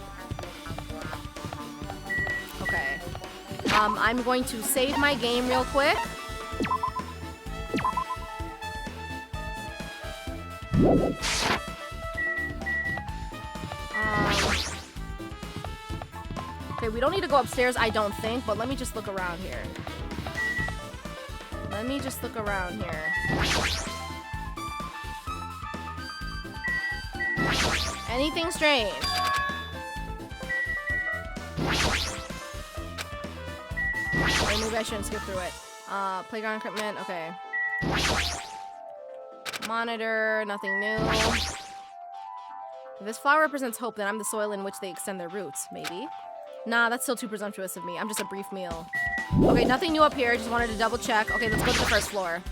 Okay. I'm going to save my game real quick. Okay, we don't need to go upstairs, I don't think, but let me just look around here. Anything strange? Okay, maybe I shouldn't skip through it. Playground equipment, okay. Monitor, nothing new. If this flower represents hope, then I'm the soil in which they extend their roots, maybe. Nah, that's still too presumptuous of me. I'm just a brief meal. Okay, nothing new up here. Just wanted to double check. Okay, let's go to the first floor.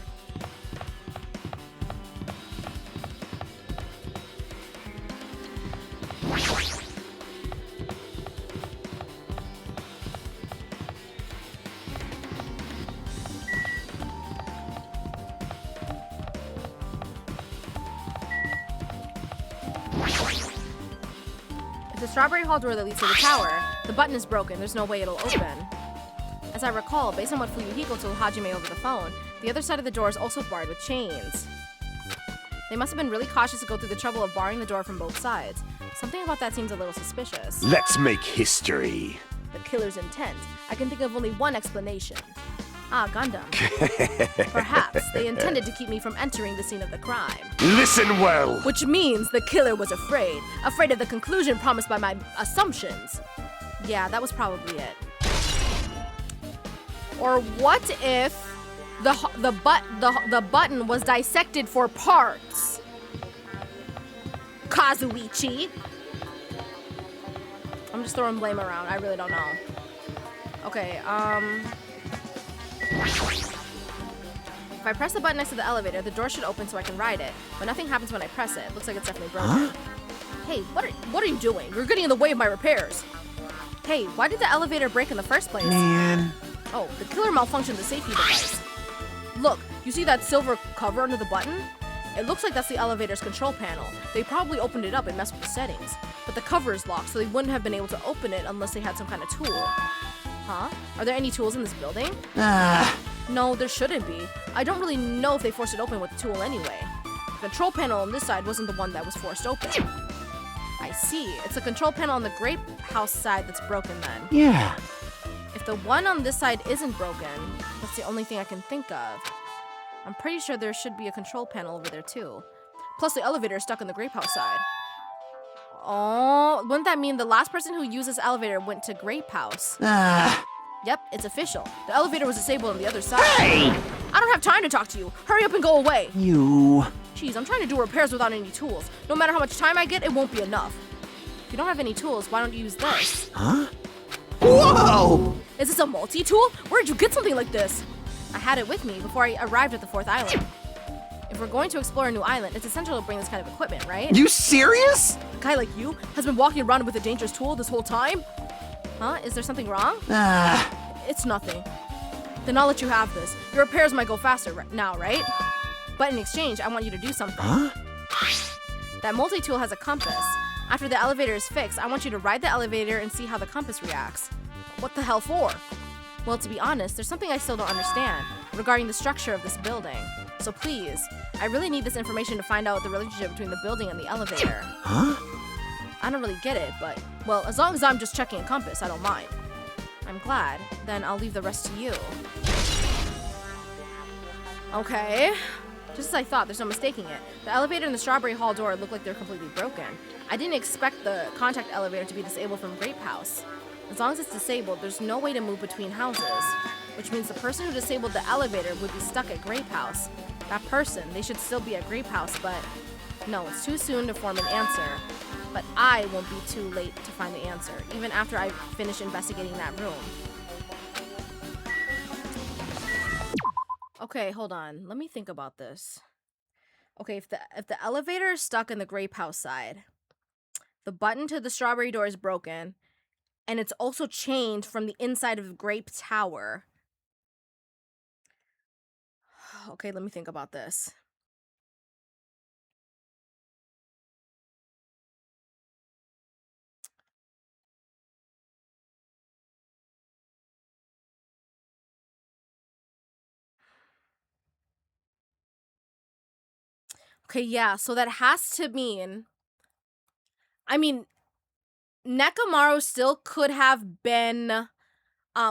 It's the Strawberry Hall door that leads to the tower. The button is broken. There's no way it'll open. As I recall, based on what Fuyuhiko told Hajime over the phone, the other side of the door is also barred with chains. They must have been really cautious to go through the trouble of barring the door from both sides. Something about that seems a little suspicious. Let's make history. The killer's intent. I can think of only one explanation. Ah, Gundam. Perhaps they intended to keep me from entering the scene of the crime. Listen well. Which means the killer was afraid of the conclusion promised by my assumptions. Yeah, that was probably it. Or what if the button was dissected for parts? Kazuichi. I'm just throwing blame around. I really don't know. Okay, if I press the button next to the elevator, the door should open so I can ride it. But nothing happens when I press it. Looks like it's definitely broken. Huh? Hey, what are you doing? You're getting in the way of my repairs. Hey, why did the elevator break in the first place? Man. Oh, the killer malfunctioned the safety device. Look, you see that silver cover under the button? It looks like that's the elevator's control panel. They probably opened it up and messed with the settings. But the cover is locked, so they wouldn't have been able to open it unless they had some kind of tool. Huh? Are there any tools in this building? No, there shouldn't be. I don't really know if they forced it open with a tool anyway. The control panel on this side wasn't the one that was forced open. I see. It's the control panel on the Grape House side that's broken then. Yeah. If the one on this side isn't broken, that's the only thing I can think of. I'm pretty sure there should be a control panel over there too. Plus the elevator is stuck on the Grape House side. Oh, wouldn't that mean the last person who used this elevator went to Grape House? Yep, it's official. The elevator was disabled on the other side. Hey! I don't have time to talk to you. Hurry up and go away. You. Jeez, I'm trying to do repairs without any tools. No matter how much time I get, it won't be enough. If you don't have any tools, why don't you use this? Huh? Whoa! Is this a multi-tool? Where'd you get something like this? I had it with me before I arrived at the 4th island. If we're going to explore a new island, it's essential to bring this kind of equipment, right? You serious? A guy like you has been walking around with a dangerous tool this whole time? Huh? Is there something wrong? It's nothing. Then I'll let you have this. Your repairs might go faster now, right? But in exchange, I want you to do something. Huh? That multi-tool has a compass. After the elevator is fixed, I want you to ride the elevator and see how the compass reacts. What the hell for? Well, to be honest, there's something I still don't understand regarding the structure of this building. So please, I really need this information to find out the relationship between the building and the elevator. Huh? I don't really get it, but, well, as long as I'm just checking a compass, I don't mind. I'm glad. Then I'll leave the rest to you. Okay. Just as I thought, there's no mistaking it. The elevator and the Strawberry Hall door look like they're completely broken. I didn't expect the contact elevator to be disabled from Grape House. As long as it's disabled, there's no way to move between houses. Which means the person who disabled the elevator would be stuck at Grape House. That person, they should still be at Grape House, but no, it's too soon to form an answer. But I won't be too late to find the answer, even after I finish investigating that room. Okay, hold on. Let me think about this. Okay, if the elevator is stuck in the Grape House side, the button to the strawberry door is broken, and it's also chained from the inside of the Grape Tower. Okay, let me think about this. Okay, yeah, so that has to mean... I mean, Nekomaru still could have been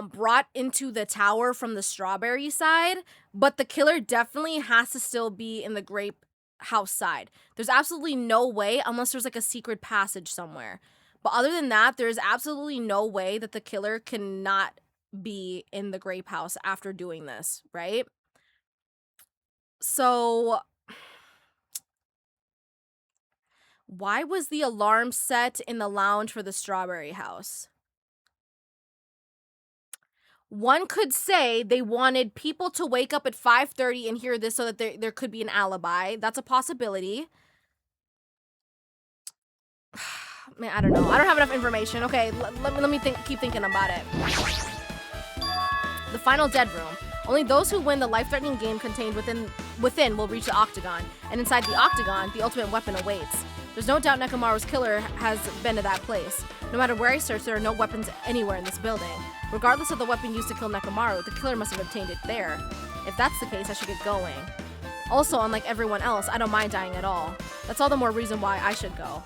brought into the tower from the strawberry side, but the killer definitely has to still be in the Grape House side. There's absolutely no way, unless there's like a secret passage somewhere. But other than that, there's absolutely no way that the killer cannot be in the Grape House after doing this, right? So... why was the alarm set in the lounge for the Strawberry House? One could say they wanted people to wake up at 5:30 and hear this so that there could be an alibi. That's a possibility. Man, I don't know. I don't have enough information. Okay, let me keep thinking about it. The final dead room. Only those who win the life-threatening game contained within will reach the octagon. And inside the octagon, the ultimate weapon awaits. There's no doubt Nekomaru's killer has been to that place. No matter where I search, there are no weapons anywhere in this building. Regardless of the weapon used to kill Nekomaru, the killer must have obtained it there. If that's the case, I should get going. Also, unlike everyone else, I don't mind dying at all. That's all the more reason why I should go.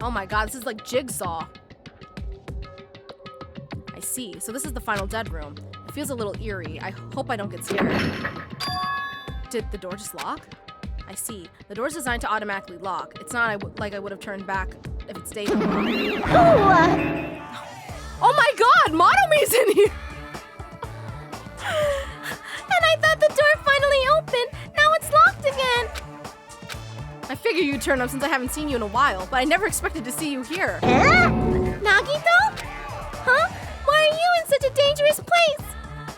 Oh my god, this is like Jigsaw. I see. So this is the final dead room. It feels a little eerie. I hope I don't get scared. Did the door just lock? I see. The door's designed to automatically lock. It's not like I would have turned back if it stayed unlocked. Oh my god! Motomi's in here! And I thought the door finally opened. Now it's locked again. I figured you'd turn up since I haven't seen you in a while, but I never expected to see you here. Nagito? Huh? Why are you in such a dangerous place?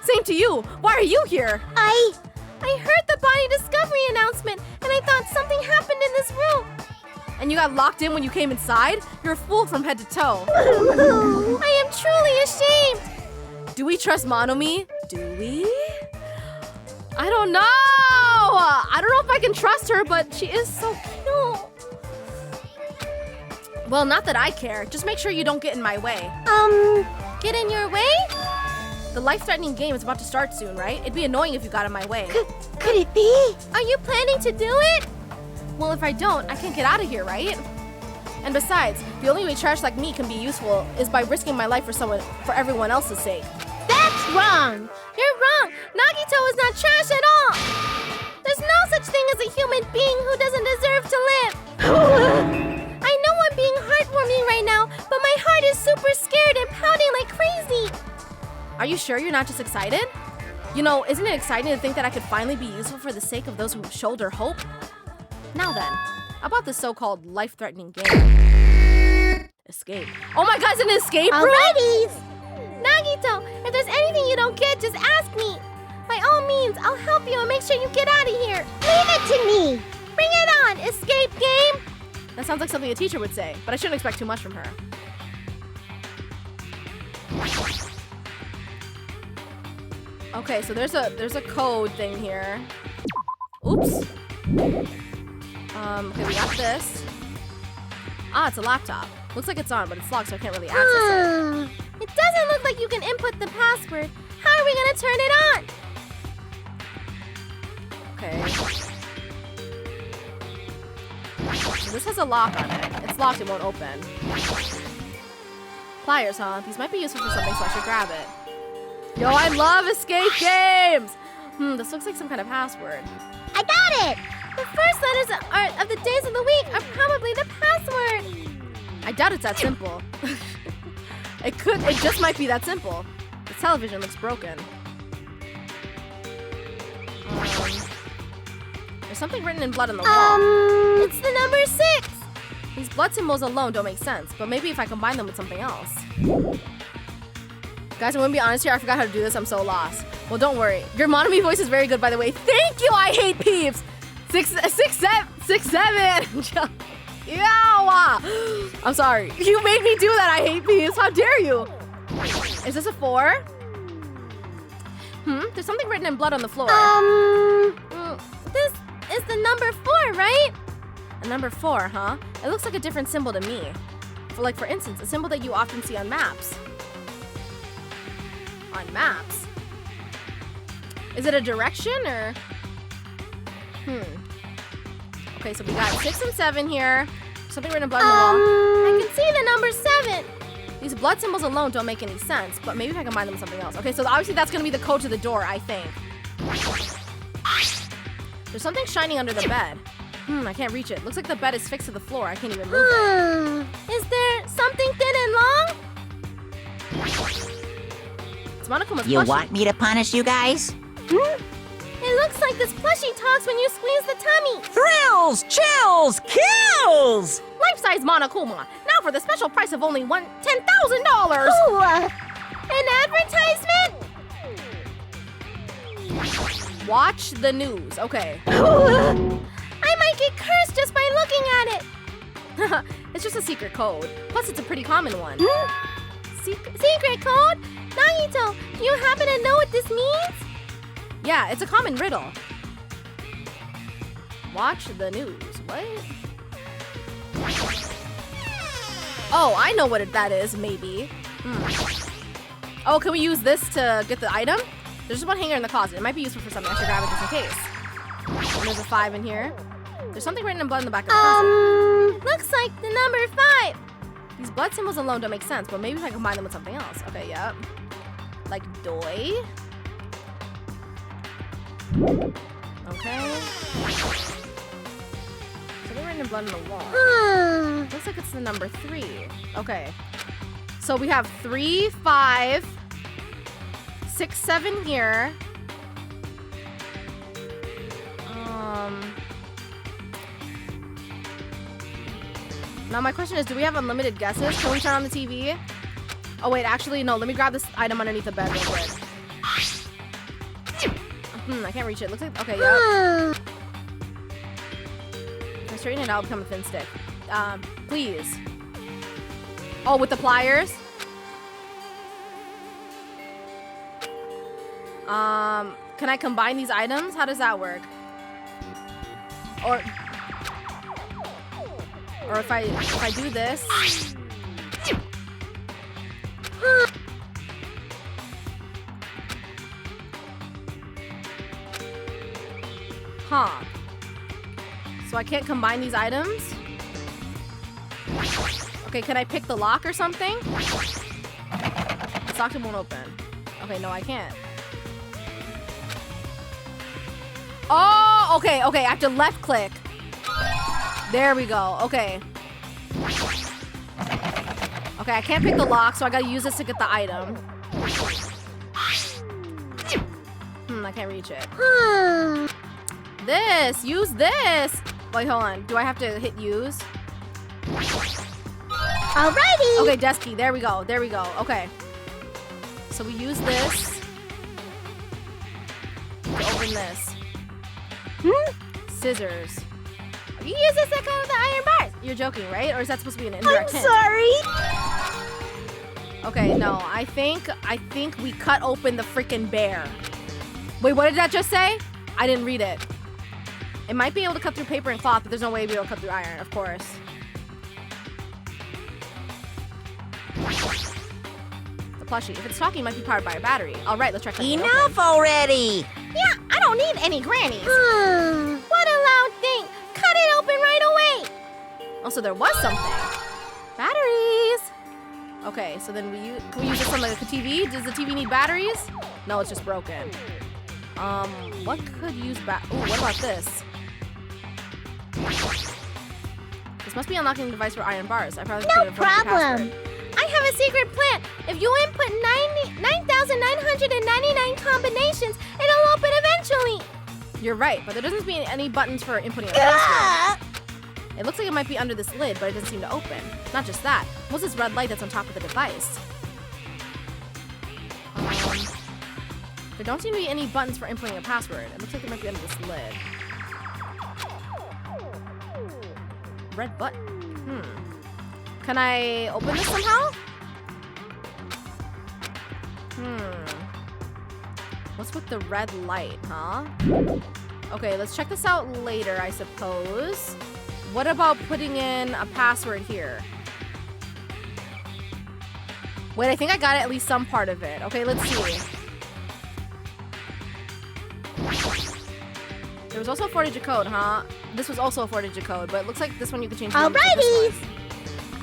Same to you. Why are you here? I heard the body discovery announcement, and I thought something happened in this room. And you got locked in when you came inside? You're a fool from head to toe. I am truly ashamed. Do we trust Monomi? Do we? I don't know. I don't know if I can trust her, but she is so cute. Well, not that I care. Just make sure you don't get in my way. Get in your way? The life-threatening game is about to start soon, right? It'd be annoying if you got in my way. Could it be? Are you planning to do it? Well, if I don't, I can't get out of here, right? And besides, the only way trash like me can be useful is by risking my life for everyone else's sake. That's wrong. You're wrong. Nagito is not trash at all. There's no such thing as a human being who doesn't deserve to live. I know I'm being heartwarming right now, but my heart is super scared and pounding like crazy. Are you sure you're not just excited? You know, isn't it exciting to think that I could finally be useful for the sake of those who shoulder hope? Now then, about the so-called life-threatening game. Escape. Oh my god, it's an escape room? Alrighty. Nagito, if If there's anything you don't get, just ask me. By all means, I'll help you and make sure you get out of here. Leave it to me. Bring it on, escape game. That sounds like something a teacher would say, but I shouldn't expect too much from her. Okay, so there's a code thing here. Oops. Okay, we got this. Ah, it's a laptop. Looks like it's on, but it's locked, so I can't really access it. It doesn't look like you can input the password. How are we gonna turn it on? Okay. So this has a lock on it. It's locked, it won't open. Pliers, huh? These might be useful for something, so I should grab it. Yo, I love escape games! This looks like some kind of password. I got it! The first letters of the days of the week are probably the password. I doubt it's that simple. It just might be that simple. The television looks broken. There's something written in blood on the wall. It's the number 6. These blood symbols alone don't make sense, but maybe if I combine them with something else. Guys, I'm gonna be honest here, I forgot how to do this, I'm so lost. Well, don't worry. Your Monomi voice is very good, by the way. Thank you, I hate peeps! 6-7. Yow! I'm sorry. You made me do that, I hate peeps. How dare you? Is this a 4? There's something written in blood on the floor. This is the number 4, right? A number 4, huh? It looks like a different symbol to me. For instance, a symbol that you often see on maps. On maps? Is it a direction or? Okay, so we got 6 and 7 here. Something written in blood on the wall. I can see the number 7. These blood symbols alone don't make any sense, but maybe if I combine them with something else. Okay, so obviously that's gonna be the code to the door, I think. There's something shining under the bed. I can't reach it. Looks like the bed is fixed to the floor. I can't even move it. Is there something thin and long? It's Monokuma's You plushie. want me to punish you guys? It looks like this plushie talks when you squeeze the tummy. Thrills, chills, kills! Life-size Monokuma. Now for the special price of only $10,000. Ooh, an advertisement? Watch the news. Okay. I might get cursed just by looking at it. It's just a secret code. Plus, it's a pretty common one. Secret code? Nagito, do you happen to know what this means? Yeah, it's a common riddle. Watch the news. What? Oh, I know what that is, maybe. Oh, can we use this to get the item? There's just one hanger in the closet. It might be useful for something. I should grab it just in case. And there's a 5 in here. There's something written in blood in the back of the closet. Looks like the number 5. These blood symbols alone don't make sense, but maybe if I combine them with something else. Okay, yep. Like doi. Okay. Something written in blood on the wall. Looks like it's the number 3. Okay. So we have 3, 5, 6, 7 here. Now my question is, do we have unlimited guesses? Can we turn on the TV? Oh wait, actually no, let me grab this item underneath the bed real quick. I can't reach it. Looks like, okay, yep. If I straighten it out, become a thin stick. Please. Oh, with the pliers? Can I combine these items? How does that work? Or if I do this. Huh. So I can't combine these items? Okay, can I pick the lock or something? The socket won't open. Okay, no, I can't. Oh, okay, I have to left click. There we go, okay. Okay, I can't pick the lock, so I gotta use this to get the item. I can't reach it. Use this. Wait, hold on. Do I have to hit use? Alrighty. Okay, desk key. There we go. Okay. So so we use this to open this. Scissors. You use this to cut out the iron bars. You're joking, right? Or is that supposed to be an indirect hint? Sorry. Okay, no, I think we cut open the freaking bear. Wait, what did that just say? I didn't read it. It might be able to cut through paper and cloth, but there's no way to be able to cut through iron, of course. The plushie. If it's talking, it might be powered by a battery. All right, let's try cutting it open. Enough already! Yeah, I don't need any grannies. What a loud thing. Cut it open right away. Also, there was something. Batteries. Okay, so then can we use this on like a TV? Does the TV need batteries? No, it's just broken. What could use ooh, what about this? This must be unlocking the device for iron bars. I probably No put it in front of the problem. password. I have a secret plan. If you input 9,999 combinations, it'll open eventually. You're right, but there doesn't seem to be any buttons for inputting a password. It looks like it might be under this lid, but it doesn't seem to open. Not just that. What's this red light that's on top of the device? There don't seem to be any buttons for inputting a password. It looks like it might be under this lid. Red button. Can I open this somehow? What's with the red light, huh? Okay, let's check this out later, I suppose. What about putting in a password here? Wait, I think I got at least some part of it. Okay, let's see. There was also a 4-digit code, huh? This was also a 4-digit code, but it looks like this one you can change the number to this Alrighty. one.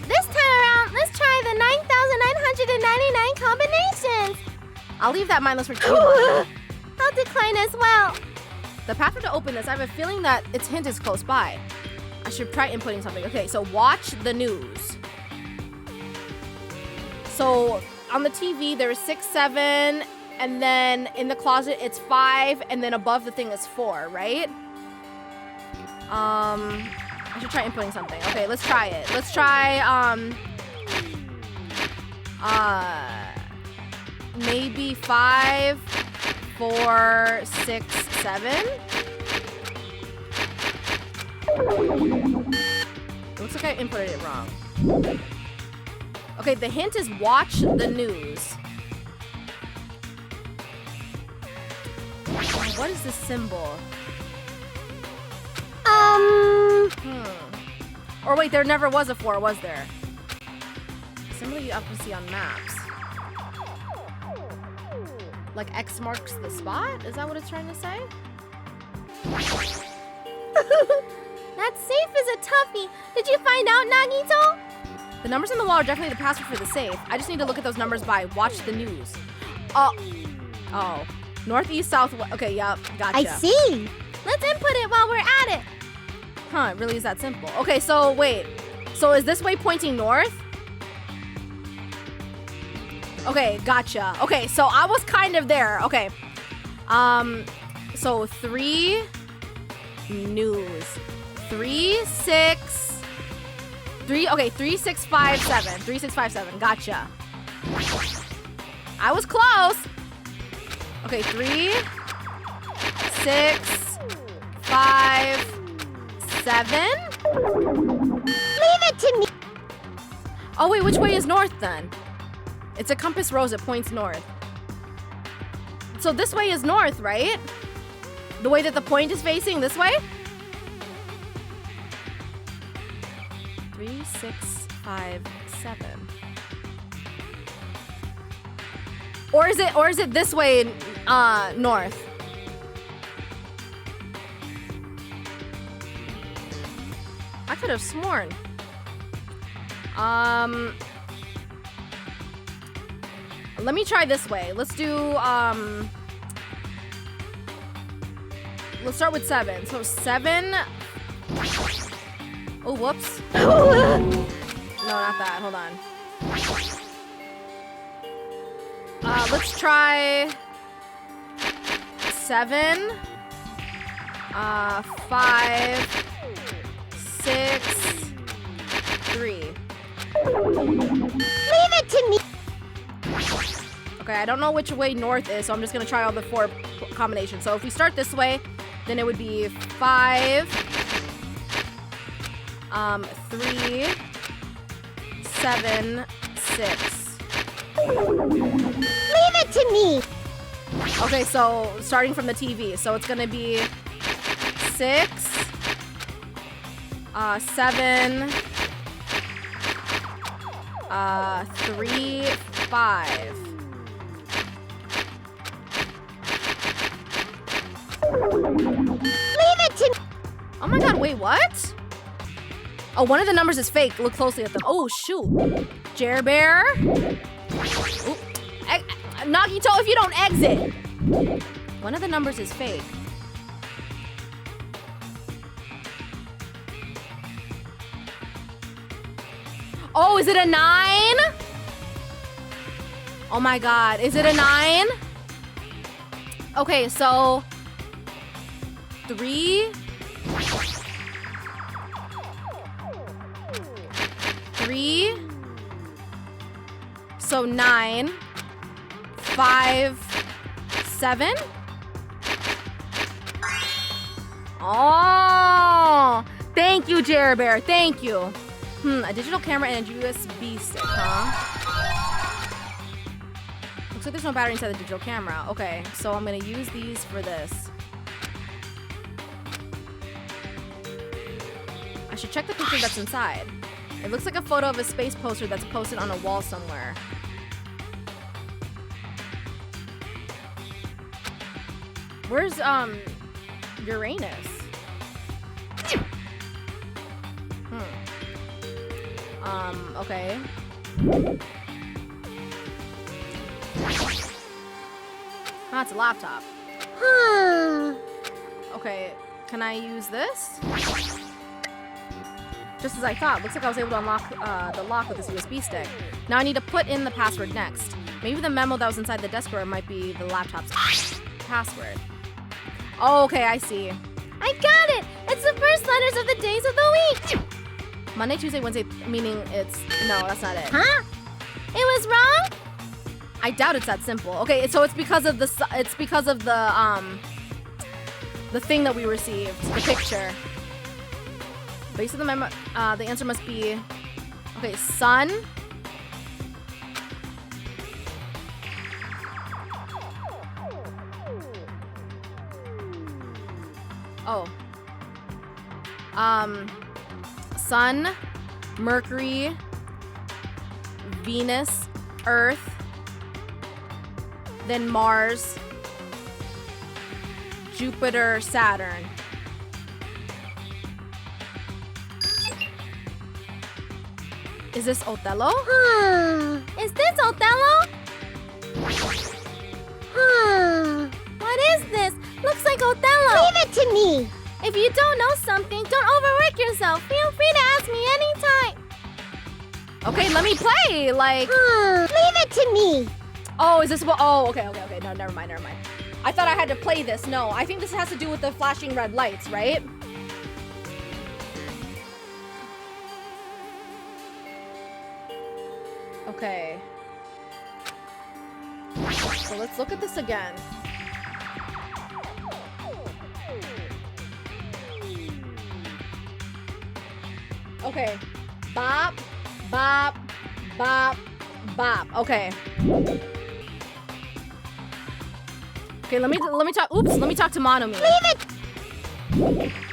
This time around, let's try the 9,999 combinations. I'll leave that mindless for Q1. I'll decline as well. The password to open this, I have a feeling that its hint is close by. I should try inputting something. Okay, so watch the news. So on the TV, there's 6, 7, and then in the closet, it's 5, and then above the thing is 4, right? I should try inputting something. Okay, let's try it. Let's try, maybe 5, 4, 6, 7. It looks like I inputted it wrong. Okay, the hint is watch the news. What is this symbol? Or wait, there never was a 4, was there? Symbol you often see on maps. Like X marks the spot? Is that what it's trying to say? That safe is a toughie. Did you find out, Nagito? The numbers on the wall are definitely the password for the safe. I just need to look at those numbers by watch the news. Oh. Northeast, southwest. Okay, yep, gotcha. I see. Let's input it while we're at it. Huh, it really is that simple. Okay, so wait. So is this way pointing north? Okay, gotcha. Okay, so I was kind of there. Okay. So 3 news. 3, 6 okay, 3, 6, 5, 7. 3, 6, 5, 7. Gotcha. I was close. Okay, 3, 6, 5, 7. Leave it to me. Oh wait, which way is north then? It's a compass rose, it points north. So this way is north, right? The way that the point is facing, this way? 3, 6, 5, 7. Or is it this way, north? I could have sworn. Let me try this way. Let's do, let's start with 7. So 7. Oh, whoops. No, not that. Hold on. Let's try 7. 5, 6, 3. Leave it to me. Okay, I don't know which way north is, so I'm just gonna try all the 4 combinations. So if we start this way, then it would be 5, 3, 7, 6. Leave it to me! Okay, so starting from the TV, so it's gonna be 6, 7, 3, 5. Leave it to me! Oh my god, wait, what? Oh, one of the numbers is fake. Look closely at them. Oh, shoot. Jer Bear. Ooh. Nagito, if you don't exit. One of the numbers is fake. Oh, is it a 9? Oh my god, is it a 9? Okay, so 3, 3, so 9, 5, 7. Oh, thank you, Jer Bear, thank you. A digital camera and a USB stick, huh? Looks like there's no battery inside the digital camera. Okay, so I'm gonna use these for this. I should check the picture that's inside. It looks like a photo of a space poster that's posted on a wall somewhere. Where's, Uranus? Okay. Ah, it's a laptop. Okay, can I use this? Just as I thought, looks like I was able to unlock the lock with this USB stick. Now I need to put in the password next. Maybe the memo that was inside the desk drawer might be the laptop's password. Oh, okay, I see. I got it! It's the first letters of the days of the week! Monday, Tuesday, Wednesday, meaning it's... No, that's not it. Huh? It was wrong? I doubt it's that simple. Okay, so it's because of the thing that we received, the picture. Based on the memo, the answer must be, okay, sun. Oh. Sun, Mercury, Venus, Earth, then Mars, Jupiter, Saturn. Is this Othello? Is this Othello? What is this? Looks like Othello. Leave it to me. If you don't know something, don't overwork yourself. Feel free to ask me anytime. Okay, let me play. Like, leave it to me. Oh, is this what? Oh, okay. No, never mind. I thought I had to play this. No, I think this has to do with the flashing red lights, right? Okay. So let's look at this again. Okay. Bop, bop, bop, bop. Okay. Okay, let me talk. Oops, let me talk to Monomi. Leave it.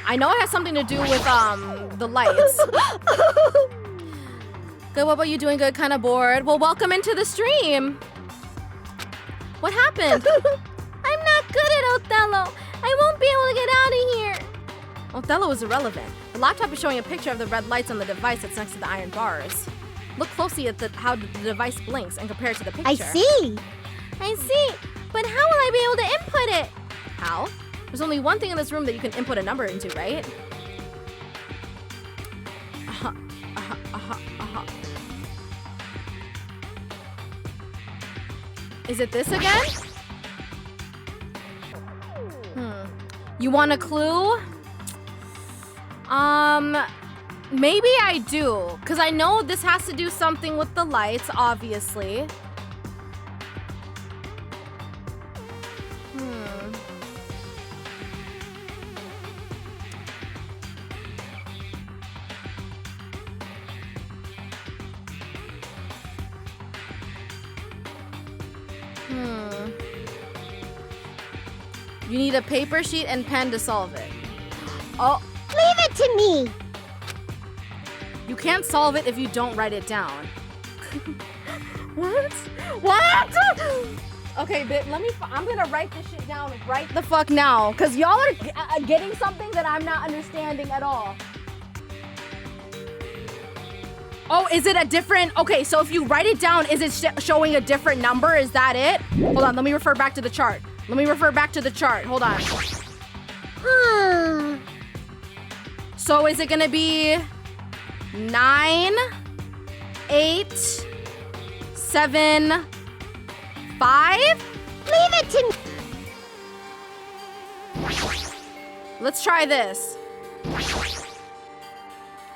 I know it has something to do with the lights. Good. What about you? Doing good? Kind of bored. Well, welcome into the stream. What happened? I'm not good at Othello. I won't be able to get out of here. Othello is irrelevant. The laptop is showing a picture of the red lights on the device that's next to the iron bars. Look closely at how the device blinks and compare it to the picture. I see. But how will I be able to input it? How? There's only one thing in this room that you can input a number into, right? Is it this again? You want a clue? Maybe I do, because I know this has to do something with the lights, obviously. You need a paper sheet and pen to solve it. Oh, Leave it to me. you can't solve it if you don't write it down. What? What? Okay, I'm gonna write this shit down right the fuck now, cause y'all are getting something that I'm not understanding at all. Oh, is it a different, okay, so if you write it down, is it showing a different number? Is that it? Hold on, let me refer back to the chart. Hold on. So is it gonna be 9, 8, 7, 5? Leave it to me. Let's try this.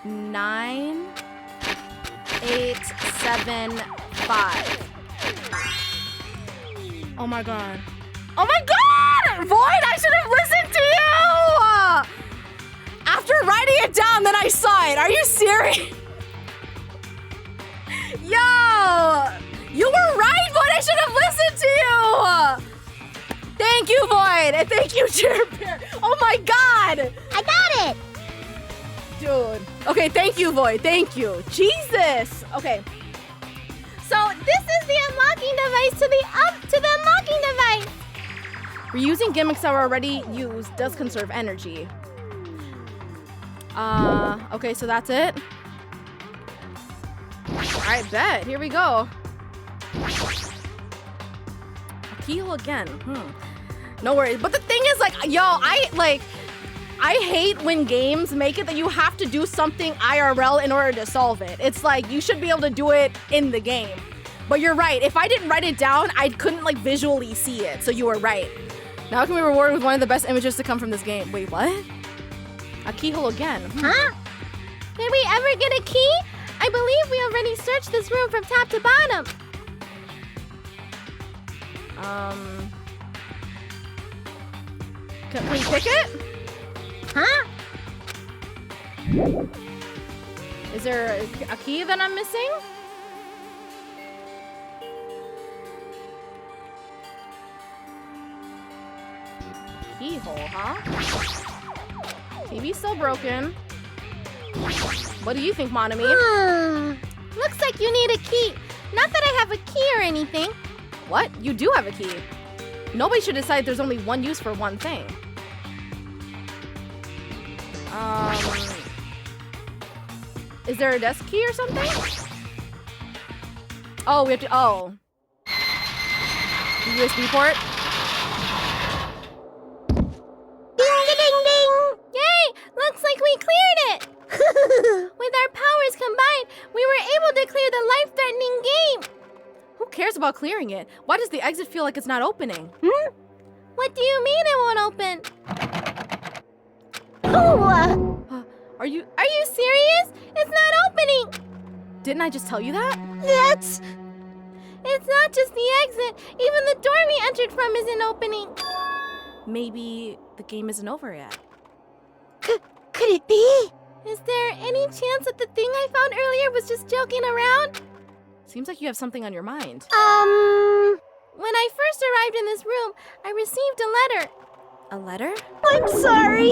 9, 8, 7, 5. Oh my god. Oh my god! Void, I should have listened to you! After writing it down, then I saw it. Are you serious? Yo! You were right, Void! I should have listened to you! Thank you, Void! And thank you, Chair Bear! Oh my god! I got it. Dude. Okay, thank you, Void. Thank you. Jesus! Okay. So this is the unlocking device to the unlocking device. Reusing gimmicks that were already used does conserve energy. Okay, so that's it. Alright, bet. Here we go. A keyhole again. No worries. But the thing is, like, yo, I hate when games make it that you have to do something IRL in order to solve it. It's like, you should be able to do it in the game. But you're right. If I didn't write it down, I couldn't, like, visually see it. So you were right. Now can we reward with one of the best images to come from this game. Wait, what? A keyhole again. Huh? Did we ever get a key? I believe we already searched this room from top to bottom. Can we pick it? Huh? Is there a key that I'm missing? Keyhole, huh? TV's still broken. What do you think, Monami? Looks like you need a key. Not that I have a key or anything. What? You do have a key. Nobody should decide there's only one use for one thing. Is there a desk key or something? Oh, we have to, oh. USB port? Looks like we cleared it! With our powers combined, we were able to clear the life-threatening game! Who cares about clearing it? Why does the exit feel like it's not opening? What do you mean it won't open? Oh! Are you serious? It's not opening! Didn't I just tell you that? It's not just the exit. Even the door we entered from isn't opening. Maybe the game isn't over yet. Could it be? Is there any chance that the thing I found earlier was just joking around? Seems like you have something on your mind. When I first arrived in this room, I received a letter. A letter? I'm sorry.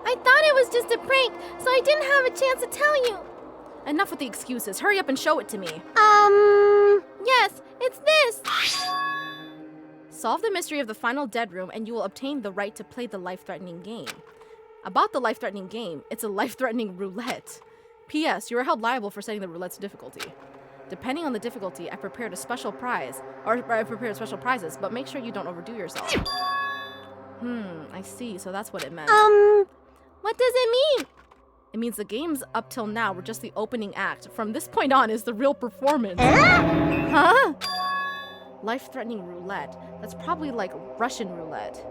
I thought it was just a prank, so I didn't have a chance to tell you. Enough with the excuses. Hurry up and show it to me. Yes, it's this. Solve the mystery of the final dead room and you will obtain the right to play the life-threatening game. About the life-threatening game, it's a life-threatening roulette. P.S. You are held liable for setting the roulette's difficulty. Depending on the difficulty, I prepared special prizes, but make sure you don't overdo yourself. I see, so that's what it meant. What does it mean? It means the games up till now were just the opening act. From this point on is the real performance. Huh? Life-threatening roulette. That's probably like Russian roulette.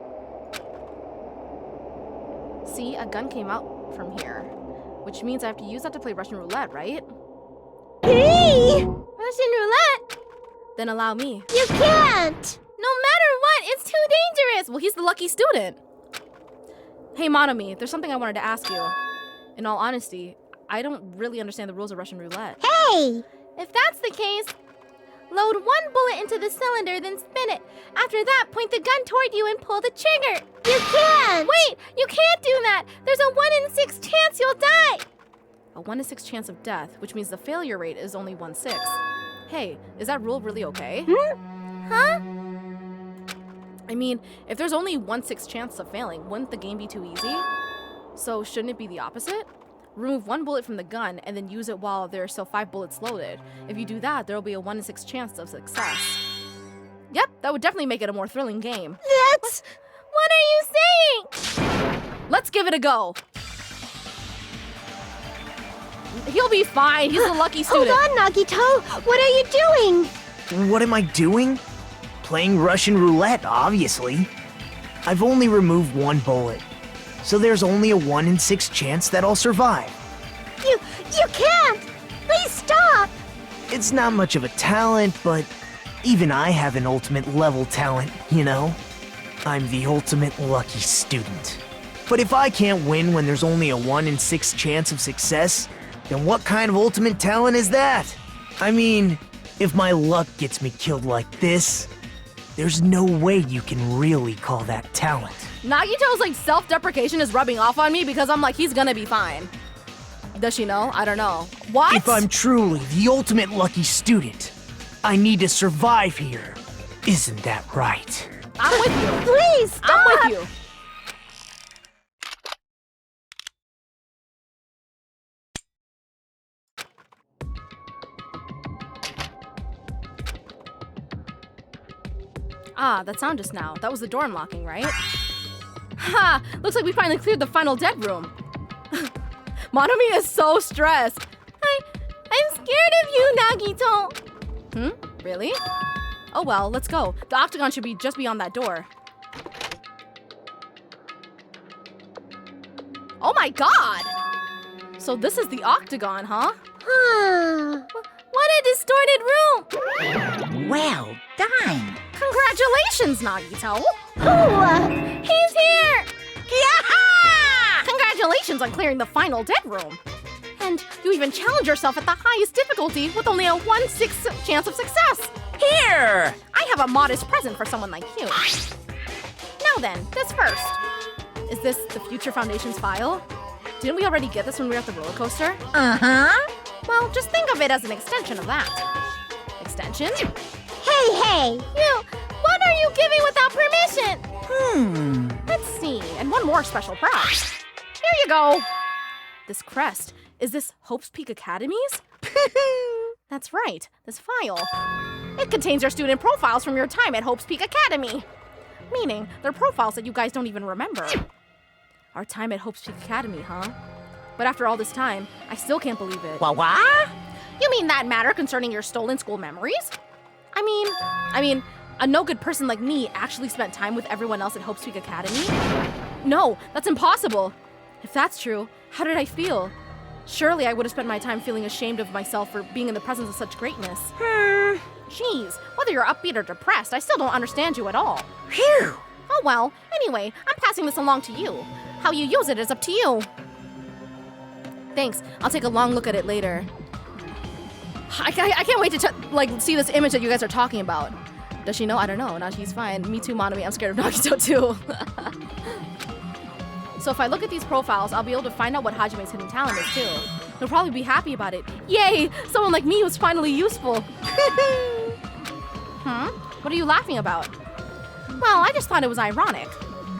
See, a gun came out from here. Which means I have to use that to play Russian roulette, right? Hey! Russian roulette? Then allow me. You can't! No matter what, It's too dangerous! Well, he's the lucky student. Hey, Monomi, there's something I wanted to ask you. In all honesty, I don't really understand the rules of Russian roulette. Hey! If that's the case, load one bullet into the cylinder, then spin it. After that, point the gun toward you and pull the trigger. You can't! Wait! You can't do that! There's a 1 in 6 chance you'll die! A 1 in 6 chance of death, which means the failure rate is only 1/6. Hey, is that rule really okay? Huh? I mean, if there's only 1/6 chance of failing, wouldn't the game be too easy? So shouldn't it be the opposite? Remove 1 bullet from the gun and then use it while there are still 5 bullets loaded. If you do that, there will be a 1 in 6 chance of success. Yep, that would definitely make it a more thrilling game. That's... What are you saying? Let's give it a go. He'll be fine. He's a lucky student. Hold on, Nagito! What are you doing? What am I doing? Playing Russian roulette, obviously. I've only removed 1 bullet, so there's only a 1 in 6 chance that I'll survive. You can't! Please stop! It's not much of a talent, but even I have an ultimate level talent, you know? I'm the ultimate lucky student. But if I can't win when there's only a 1 in 6 chance of success, then what kind of ultimate talent is that? I mean, if my luck gets me killed like this, there's no way you can really call that talent. Nagito's like self-deprecation is rubbing off on me because I'm like, he's gonna be fine. Does she know? I don't know. What? If I'm truly the ultimate lucky student, I need to survive here. Isn't that right? I'm with you. Please, stop! I'm with you. Ah, that sound just now. That was the door unlocking, right? Ha! Looks like we finally cleared the final dead room. Monomi is so stressed. I'm scared of you, Nagito! Really? Oh well, let's go. The octagon should be just beyond that door. Oh my god! So this is the octagon, huh? What a distorted room! Well done. Congratulations, Nagito! He's here! Congratulations on clearing the final dead room! And you even challenge yourself at the highest difficulty with only a 1/6 chance of success! Here! I have a modest present for someone like you. Now then, this first. Is this the Future Foundation's file? Didn't we already get this when we were at the roller coaster? Uh-huh. Well, just think of it as an extension of that. Extension? Hey! What are you giving without permission? Let's see, and one more special prize. Here you go. This crest. Is this Hope's Peak Academy's? That's right, this file. It contains your student profiles from your time at Hope's Peak Academy. Meaning, they're profiles that you guys don't even remember. Our time at Hope's Peak Academy, huh? But after all this time, I still can't believe it. What? You mean that matter concerning your stolen school memories? I mean, a no-good person like me actually spent time with everyone else at Hope's Peak Academy? No, that's impossible. If that's true, how did I feel? Surely I would have spent my time feeling ashamed of myself for being in the presence of such greatness. Jeez, whether you're upbeat or depressed, I still don't understand you at all. Phew. Oh well, anyway, I'm passing this along to you. How you use it is up to you. Thanks, I'll take a long look at it later. I can't wait to see this image that you guys are talking about. Does she know? I don't know. No, she's fine. Me too, Monomi. I'm scared of Nagito too. So if I look at these profiles, I'll be able to find out what Hajime's hidden talent is too. He'll probably be happy about it. Yay! Someone like me was finally useful. What are you laughing about? Well, I just thought it was ironic.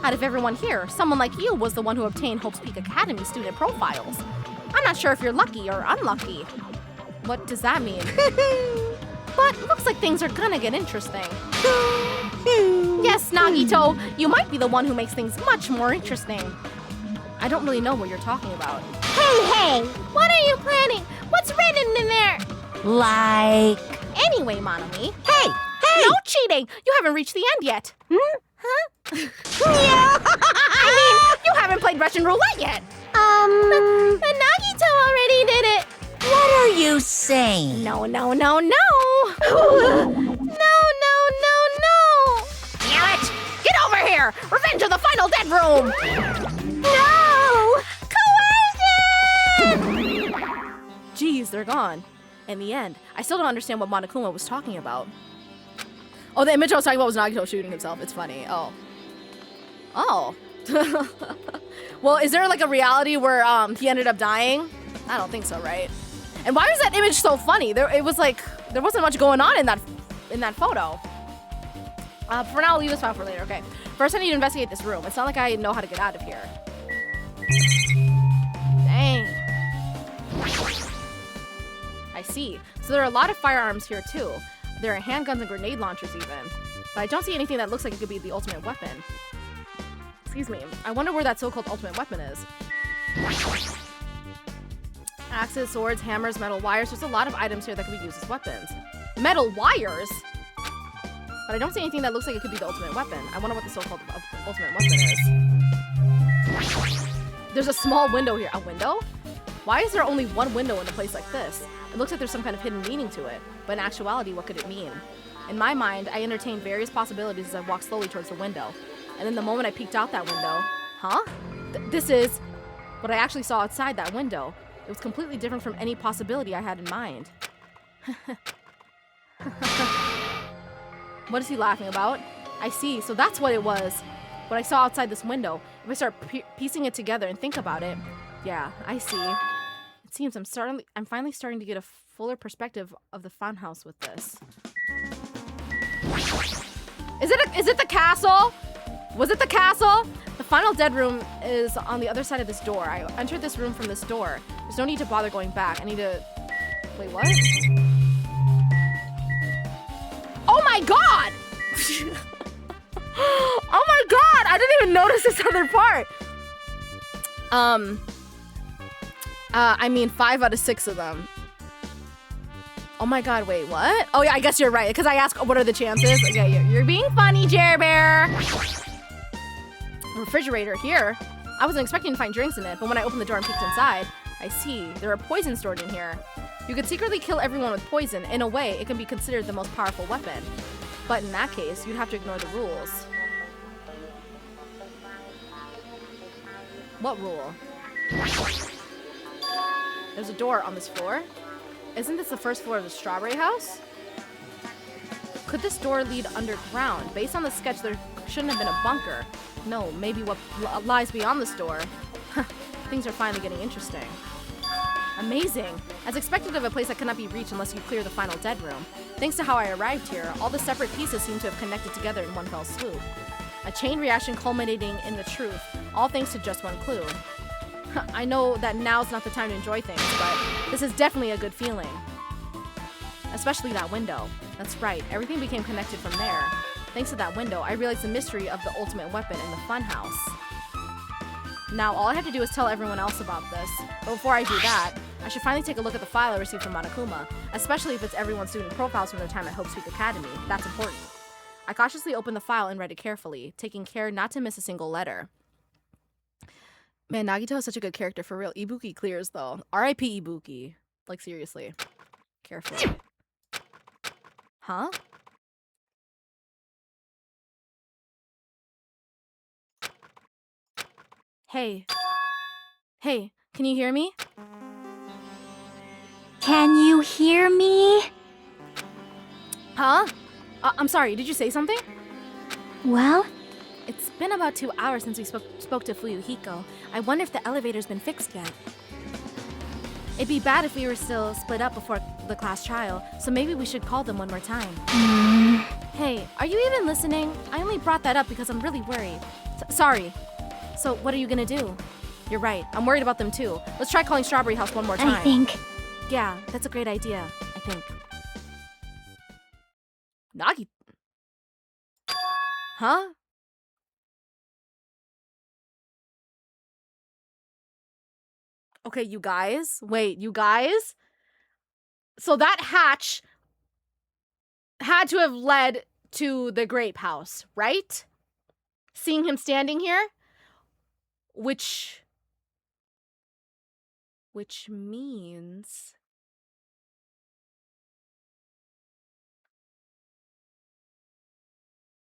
Out of everyone here, someone like you was the one who obtained Hope's Peak Academy student profiles. I'm not sure if you're lucky or unlucky. What does that mean? But looks like things are gonna get interesting. Yes, Nagito, you might be the one who makes things much more interesting. I don't really know what you're talking about. Hey! What are you planning? What's written in there? Like... Anyway, Monomi. Hey! No cheating! You haven't reached the end yet. Huh? I mean, you haven't played Russian roulette yet. Nagito already did it. What are you saying? No. No. Damn it! nightmare! Revenge of the final dead room! No! Coercion! Jeez, they're gone. In the end, I still don't understand what Monokuma was talking about. Oh, the image I was talking about was Nagito shooting himself. It's funny. Oh. Oh. Well, is there like a reality where he ended up dying? I don't think so, right? And why was that image so funny? It was like there wasn't much going on in that photo. For now, I'll leave this file for later. Okay. First, I need to investigate this room. It's not like I know how to get out of here. Dang. I see. So there are a lot of firearms here too. There are handguns and grenade launchers even. But I don't see anything that looks like it could be the ultimate weapon. Excuse me. I wonder where that so-called ultimate weapon is. Axes, swords, hammers, metal wires. There's a lot of items here that could be used as weapons. Metal wires? But I don't see anything that looks like it could be the ultimate weapon. I wonder what the so-called ultimate weapon is. There's a small window here. A window? Why is there only one window in a place like this? It looks like there's some kind of hidden meaning to it. But in actuality, what could it mean? In my mind, I entertained various possibilities as I walked slowly towards the window. And then the moment I peeked out that window, this is what I actually saw outside that window. It was completely different from any possibility I had in mind. What is he laughing about? I see, so that's what it was. What I saw outside this window. If I start piecing it together and think about it, yeah, I see. It seems I'm finally starting to get a fuller perspective of the funhouse with this. Is it the castle? Was it the castle? The final dead room is on the other side of this door. I entered this room from this door. There's no need to bother going back. I need to... Wait, what? Oh my god! Oh my god! I didn't even notice this other part. I mean 5 out of 6 of them. Oh my god, wait, what? Oh yeah, I guess you're right, because I asked what are the chances. Okay, you're being funny, Jer Bear. Refrigerator here. I wasn't expecting to find drinks in it, but when I opened the door and peeked inside, I see there are poison stored in here. You could secretly kill everyone with poison. In a way, it can be considered the most powerful weapon. But in that case, you'd have to ignore the rules. What rule? There's a door on this floor. Isn't this the first floor of the strawberry house? Could this door lead underground? Based on the sketch, there shouldn't have been a bunker. No, maybe what lies beyond this door. Things are finally getting interesting. Amazing! As expected of a place that cannot be reached unless you clear the final dead room. Thanks to how I arrived here, all the separate pieces seem to have connected together in one fell swoop. A chain reaction culminating in the truth, all thanks to just one clue. I know that now's not the time to enjoy things, but this is definitely a good feeling. Especially that window. That's right, everything became connected from there. Thanks to that window, I realized the mystery of the ultimate weapon in the funhouse. Now, all I have to do is tell everyone else about this. But before I do that, I should finally take a look at the file I received from Monokuma, especially if it's everyone's student profiles from their time at Hope Sweet Academy. That's important. I cautiously opened the file and read it carefully, taking care not to miss a single letter. Man, Nagito is such a good character for real. Ibuki clears, though. R.I.P. Ibuki. Like, seriously. Carefully. Huh? Hey. Hey, can you hear me? Can you hear me? Huh? I'm sorry, did you say something? Well, It's been about 2 hours since we spoke to Fuyuhiko. I wonder if the elevator's been fixed yet. It'd be bad if we were still split up before the class trial, so maybe we should call them one more time. Hey, are you even listening? I only brought that up because I'm really worried. Sorry. So what are you gonna do? You're right, I'm worried about them too. Let's try calling Strawberry House one more time. I think. Yeah, that's a great idea, I think. Nagi... Huh? Okay, you guys. Wait, you guys? So that hatch had to have led to the grape house, right? Seeing him standing here? Which means...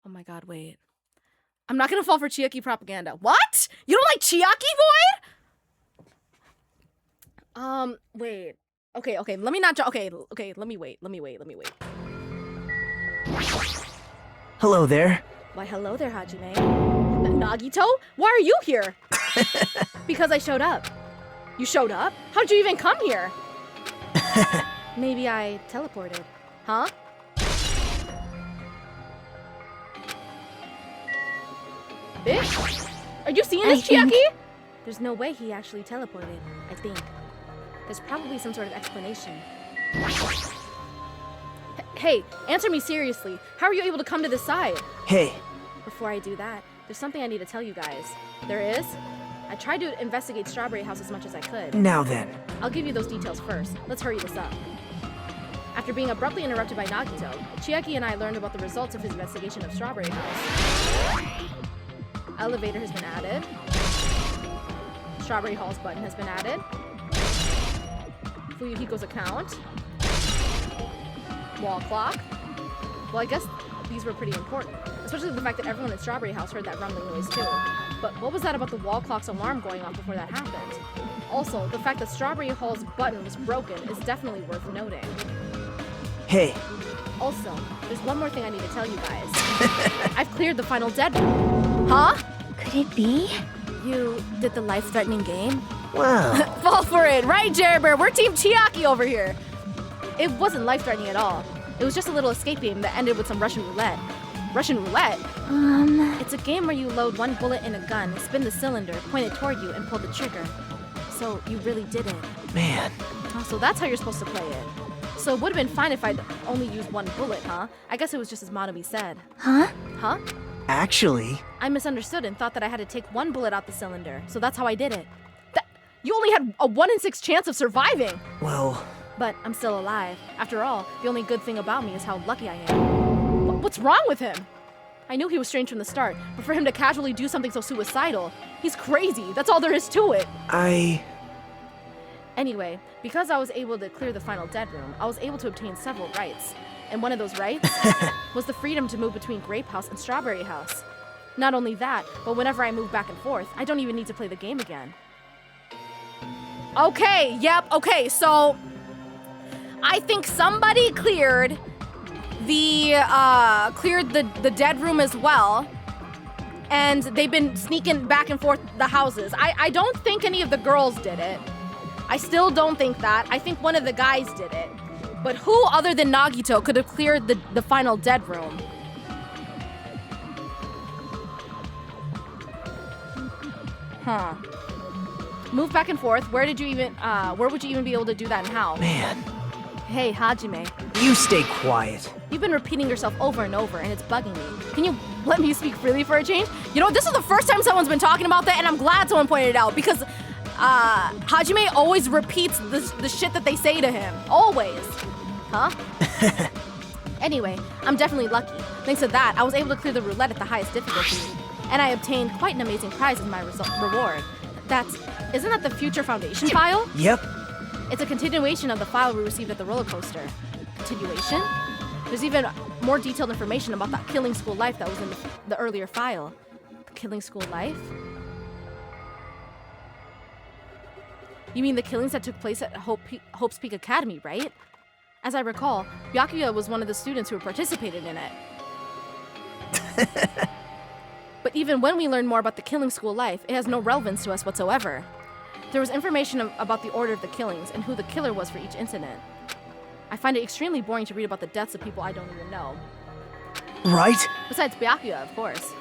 Oh my god, wait. I'm not gonna fall for Chiaki propaganda. What? You don't like Chiaki, Void? Wait. Okay, let me not okay, let me wait. Hello there. Why, hello there, Hajime. Nagito? Why are you here? Because I showed up. You showed up? How'd you even come here? Maybe I teleported. Huh? Bitch? Are you seeing this, Chiaki? There's no way he actually teleported, I think. There's probably some sort of explanation. Hey, answer me seriously. How are you able to come to this side? Hey. Before I do that, there's something I need to tell you guys. There is? I tried to investigate Strawberry House as much as I could. Now then. I'll give you those details first. Let's hurry this up. After being abruptly interrupted by Nagito, Chiaki and I learned about the results of his investigation of Strawberry House. Elevator has been added. Strawberry Hall's button has been added. Fuyuhiko's account. Wall clock. Well, I guess these were pretty important, especially the fact that everyone in Strawberry House heard that rumbling noise too. But what was that about the wall clock's alarm going off before that happened? Also, the fact that Strawberry Hall's button was broken is definitely worth noting. Hey. Also, there's one more thing I need to tell you guys. I've cleared the final dead room. Huh? Could it be? You did the life-threatening game? Wow. Fall for it, right, Jerber? We're Team Chiaki over here. It wasn't life-threatening at all. It was just a little escape game that ended with some Russian roulette. Russian roulette? It's a game where you load one bullet in a gun, spin the cylinder, point it toward you, and pull the trigger. So you really did it. Man. Oh, so that's how you're supposed to play it. So it would have been fine if I'd only used one bullet, huh? I guess it was just as Monomi said. Huh? Huh? Actually... I misunderstood and thought that I had to take one bullet out the cylinder, so that's how I did it. You only had a 1 in 6 chance of surviving! Well... But I'm still alive. After all, the only good thing about me is how lucky I am. What's wrong with him? I knew he was strange from the start, but for him to casually do something so suicidal, he's crazy. That's all there is to it. Anyway, because I was able to clear the final dead room, I was able to obtain several rights. And one of those rights was the freedom to move between Grape House and Strawberry House. Not only that, but whenever I move back and forth, I don't even need to play the game again. Okay, okay, so I think somebody cleared the dead room as well, and they've been sneaking back and forth the houses. I don't think any of the girls did it. I still don't think that. I think one of the guys did it. But who other than Nagito could have cleared the final dead room? Huh. Move back and forth. Where would you even be able to do that and how? Man. Hey, Hajime. You stay quiet. You've been repeating yourself over and over, and it's bugging me. Can you let me speak freely for a change? You know, this is the first time someone's been talking about that, and I'm glad someone pointed it out, because Hajime always repeats the shit that they say to him. Always. Huh? Anyway, I'm definitely lucky. Thanks to that, I was able to clear the roulette at the highest difficulty, and I obtained quite an amazing prize as my reward. Isn't that the Future Foundation file? Yep. It's a continuation of the file we received at the roller coaster. Continuation? There's even more detailed information about that Killing School Life that was in the earlier file. The Killing School Life? You mean the killings that took place at Hope's Peak Academy, right? As I recall, Byakuya was one of the students who participated in it. But even when we learn more about the Killing School Life, it has no relevance to us whatsoever. There was information about the order of the killings and who the killer was for each incident. I find it extremely boring to read about the deaths of people I don't even know. Right? Besides Byakuya, of course.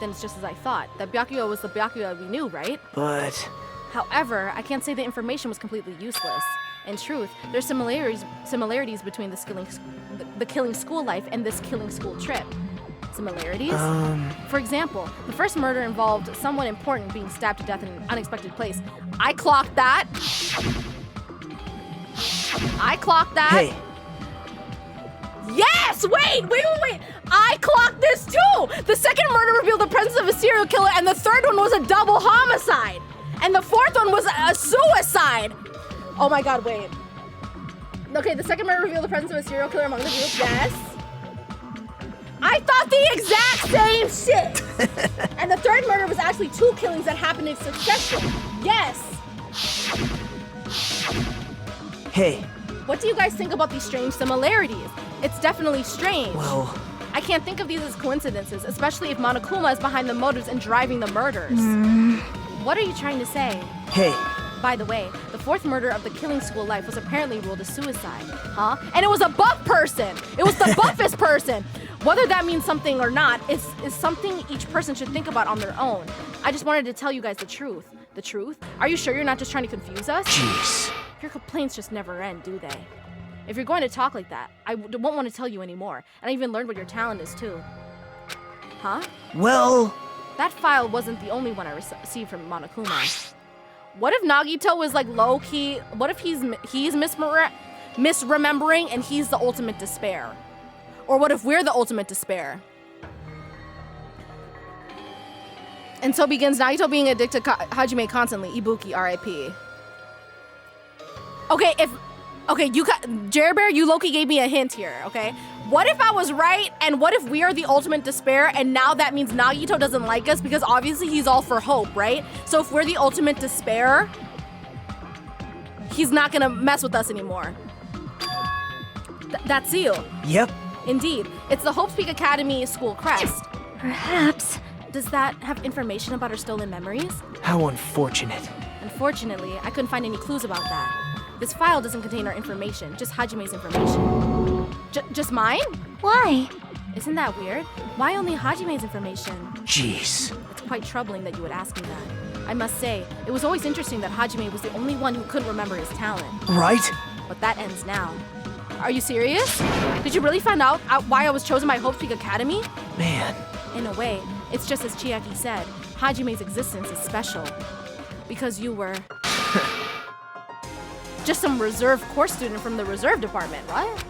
Then it's just as I thought, that Byakuya was the Byakuya we knew, right? But... However, I can't say the information was completely useless. In truth, there's similarities between the Killing School Life and this Killing School trip. Similarities? For example, the first murder involved someone important being stabbed to death in an unexpected place. I clocked that. Hey. Yes! Wait! I clocked this too! The second murder revealed the presence of a serial killer, and the third one was a double homicide! And the fourth one was a suicide! Oh my god, wait. Okay, the second murder revealed the presence of a serial killer among the group, yes. I I thought the exact same shit! And the third murder was actually 2 killings that happened in succession. Yes! Hey, What do you guys think about these strange similarities? It's definitely strange. well, I can't think of these as coincidences, especially if Monokuma is behind the motives and driving the murders. What are you trying to say? hey, By the way, the 4th murder of the killing school life was apparently ruled a suicide. Huh? And it was a buff person! It was the buffest person! Whether that means something or not is something each person should think about on their own. I just wanted to tell you guys the truth. The truth? Are you sure you're not just trying to confuse us? jeez. Your complaints just never end, do they? If you're going to talk like that, I won't want to tell you anymore. And I even learned what your talent is too. Huh? Well, That file wasn't the only one I received from Monokuma. What if Nagito is like low-key? What if he's misremembering and he's the ultimate despair? Or what if we're the ultimate despair? And so begins Nagito being addicted to Hajime constantly. Ibuki, R.I.P. Okay, Jerry Bear, you low-key gave me a hint here, okay? What if I was right, and what if we are the ultimate despair, and now that means Nagito doesn't like us because obviously he's all for hope, right? So if we're the ultimate despair, he's not gonna mess with us anymore. That's Seal. yep. Indeed. It's the Hope's Peak Academy school crest. Perhaps. Does that have information about her stolen memories? How unfortunate. Unfortunately, I couldn't find any clues about that. This file doesn't contain our information, just Hajime's information. Just mine? Why? Isn't that weird? Why only Hajime's information? Jeez. It's quite troubling that you would ask me that. I must say, it was always interesting that Hajime was the only one who couldn't remember his talent. Right? But that ends now. Are you serious? Did you really find out why I was chosen by Hope's Peak Academy? Man. In a way, it's just as Chiaki said, Hajime's existence is special. Because you were... just some reserve course student from the reserve department, what?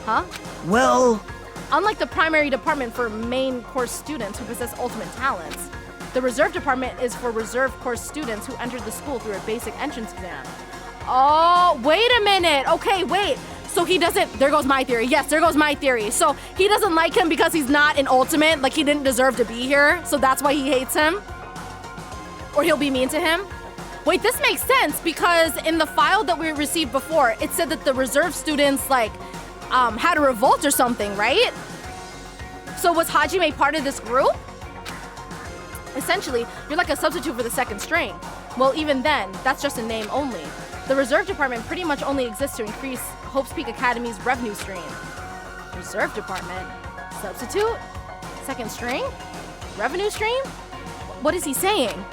Huh? Well, Unlike the primary department for main course students who possess ultimate talents, the reserve department is for reserve course students who entered the school through a basic entrance exam. Oh, wait a minute. Okay, wait. So he doesn't, there goes my theory. Yes, there goes my theory. So he doesn't like him because he's not an ultimate, like he didn't deserve to be here. So that's why he hates him? Or he'll be mean to him? Wait, this makes sense because in the file that we received before, it said that the reserve students had a revolt or something, right? So was Hajime part of this group? Essentially, you're like a substitute for the second string. Well, even then, that's just a name only. The reserve department pretty much only exists to increase Hope's Peak Academy's revenue stream. Reserve department? Substitute? Second string? Revenue stream? What is he saying?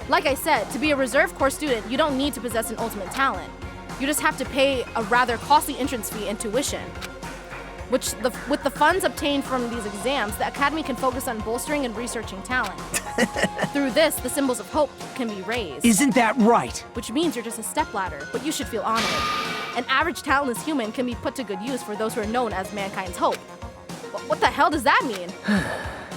Like I said, to be a reserve course student, you don't need to possess an ultimate talent. You just have to pay a rather costly entrance fee and tuition. With the funds obtained from these exams, the Academy can focus on bolstering and researching talent. Through this, the symbols of hope can be raised. isn't that right? Which means you're just a stepladder, but you should feel honored. An average talentless human can be put to good use for those who are known as mankind's hope. What the hell does that mean?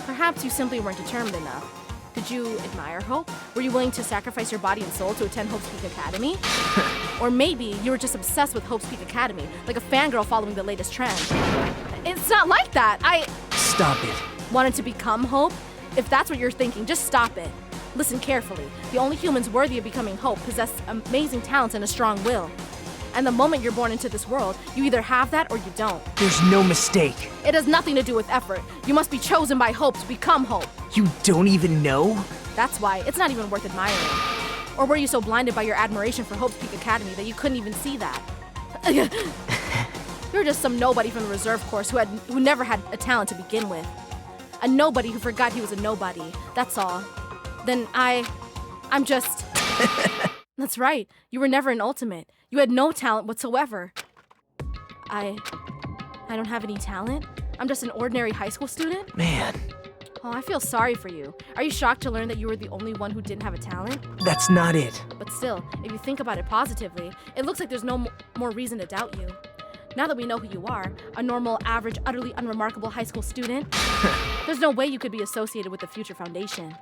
Perhaps you simply weren't determined enough. Did you admire Hope? Were you willing to sacrifice your body and soul to attend Hope's Peak Academy? Or maybe you were just obsessed with Hope's Peak Academy, like a fangirl following the latest trend. It's not like that. I Stop it. wanted to become Hope. If that's what you're thinking, just stop it. Listen carefully. The only humans worthy of becoming Hope possess amazing talents and a strong will. And the moment you're born into this world, you either have that or you don't. There's no mistake. It has nothing to do with effort. You must be chosen by Hope to become Hope. You don't even know? That's why it's not even worth admiring. Or were you so blinded by your admiration for Hope's Peak Academy that you couldn't even see that? You're just some nobody from the reserve course who never had a talent to begin with. A nobody who forgot he was a nobody. That's all. Then I'm just... That's right. You were never an ultimate. You had no talent whatsoever. I don't have any talent? I'm just an ordinary high school student? Man, Oh, I feel sorry for you. Are you shocked to learn that you were the only one who didn't have a talent? that's not it. But still, if you think about it positively, it looks like there's no more reason to doubt you. Now that we know who you are, a normal, average, utterly unremarkable high school student, there's no way you could be associated with the future foundation.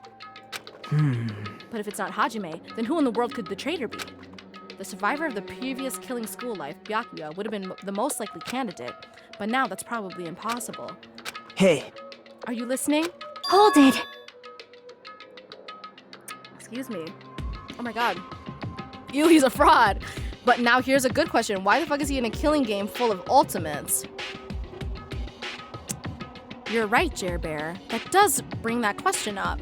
But if it's not Hajime, then who in the world could the traitor be? The survivor of the previous killing school life, Byakuya, would have been the most likely candidate, But now that's probably impossible. Hey, Are you listening? Hold it. Excuse me. Oh my god. Ew, he's a fraud. But now here's a good question. Why the fuck is he in a killing game full of ultimates? You're right, Jer Bear. That does bring that question up.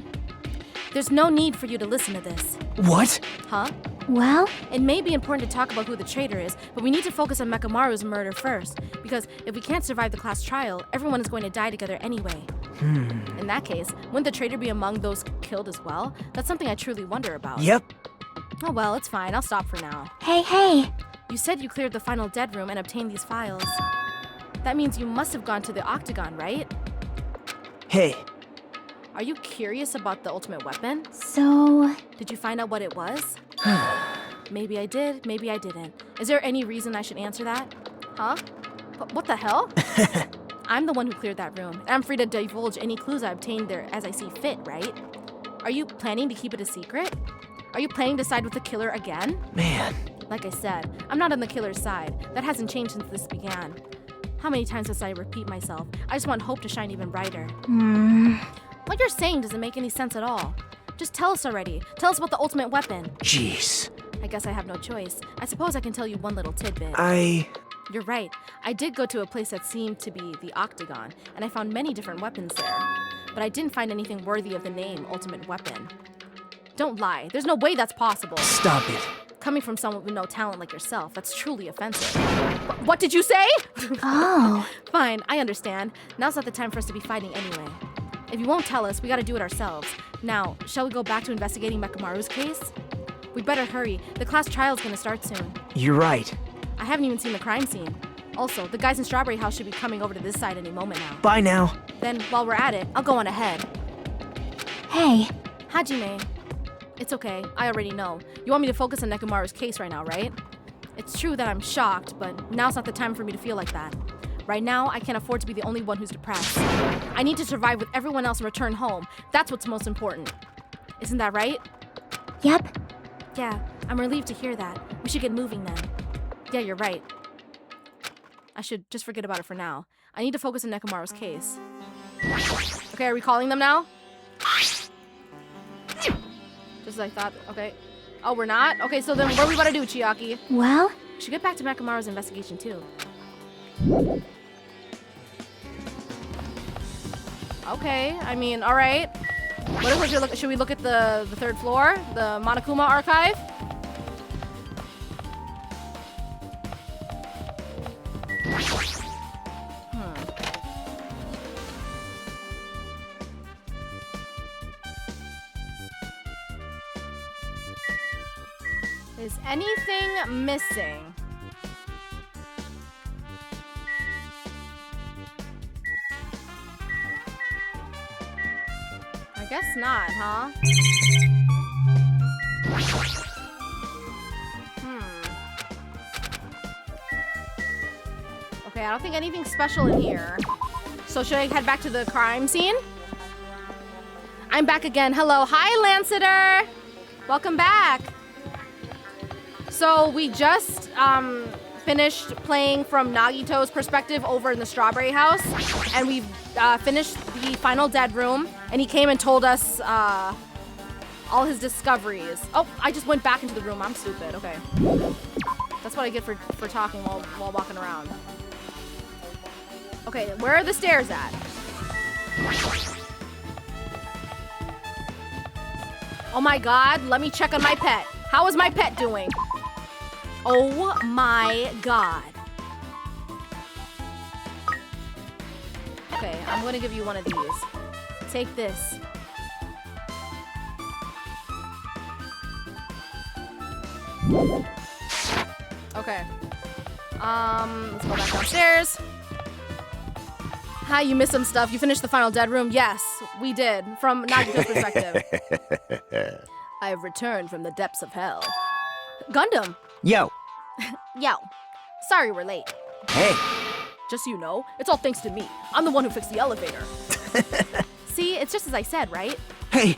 There's no need for you to listen to this. what? Huh? Well, It may be important to talk about who the traitor is, but we need to focus on Mekamaru's murder first, because if we can't survive the class trial, everyone is going to die together anyway. In that case, wouldn't the traitor be among those killed as well? That's something I truly wonder about. Yep. Oh well, it's fine. I'll stop for now. hey. You said you cleared the final dead room and obtained these files. That means you must have gone to the Octagon, right? Hey, Are you curious about the ultimate weapon? So, Did you find out what it was? Maybe I did, maybe I didn't. Is there any reason I should answer that? Huh? What the hell? I'm the one who cleared that room, and I'm free to divulge any clues I obtained there as I see fit, right? Are you planning to keep it a secret? Are you planning to side with the killer again? man. Like I said, I'm not on the killer's side. That hasn't changed since this began. How many times must I repeat myself? I just want hope to shine even brighter. What you're saying doesn't make any sense at all. Just tell us already. Tell us about the ultimate weapon. Jeez. I guess I have no choice. I suppose I can tell you one little tidbit. You're right. I did go to a place that seemed to be the Octagon, and I found many different weapons there. But I didn't find anything worthy of the name Ultimate Weapon. Don't lie. There's no way that's possible. Stop it. Coming from someone with no talent like yourself, that's truly offensive. What did you say? oh. Fine, I understand. Now's not the time for us to be fighting anyway. If you won't tell us, we gotta do it ourselves. Now, shall we go back to investigating Mekamaru's case? We better hurry. The class trial's gonna start soon. You're right. I haven't even seen the crime scene. Also, the guys in Strawberry House should be coming over to this side any moment now. Bye now. Then, while we're at it, I'll go on ahead. Hey. Hajime. It's okay, I already know. You want me to focus on Nekomaru's case right now, right? It's true that I'm shocked, but now's not the time for me to feel like that. Right now, I can't afford to be the only one who's depressed. I need to survive with everyone else and return home. That's what's most important. Isn't that right? Yep. Yeah, I'm relieved to hear that. We should get moving then. Yeah, you're right. I should just forget about it for now. I need to focus on Nekomaru's case. Okay, are we calling them now? Just as I thought, okay. Oh, we're not? Okay, so then what are we about to do, Chiaki? Well, We should get back to Mekamaru's investigation too. Okay, I mean, alright. What if we should we look at the third floor? The Monokuma archive? Is anything missing? I guess not, huh? Okay, I don't think anything's special in here. So should I head back to the crime scene? I'm back again. Hello. Hi, Lanciter. Welcome back. So we just finished playing from Nagito's perspective over in the Strawberry House, and we've finished the final dead room, and he came and told us all his discoveries. Oh, I just went back into the room. I'm stupid. Okay. That's what I get for talking while walking around. Okay, where are the stairs at? Oh my god, let me check on my pet. How is my pet doing? Oh my god. Okay, I'm gonna give you one of these. Take this. Okay. Let's go back downstairs. Hi, you missed some stuff. You finished the final dead room? Yes, we did. From Nagito's perspective. I have returned from the depths of hell. Gundam! Yo. Yo. Sorry we're late. Hey. Just so you know, it's all thanks to me. I'm the one who fixed the elevator. See, it's just as I said, right? Hey.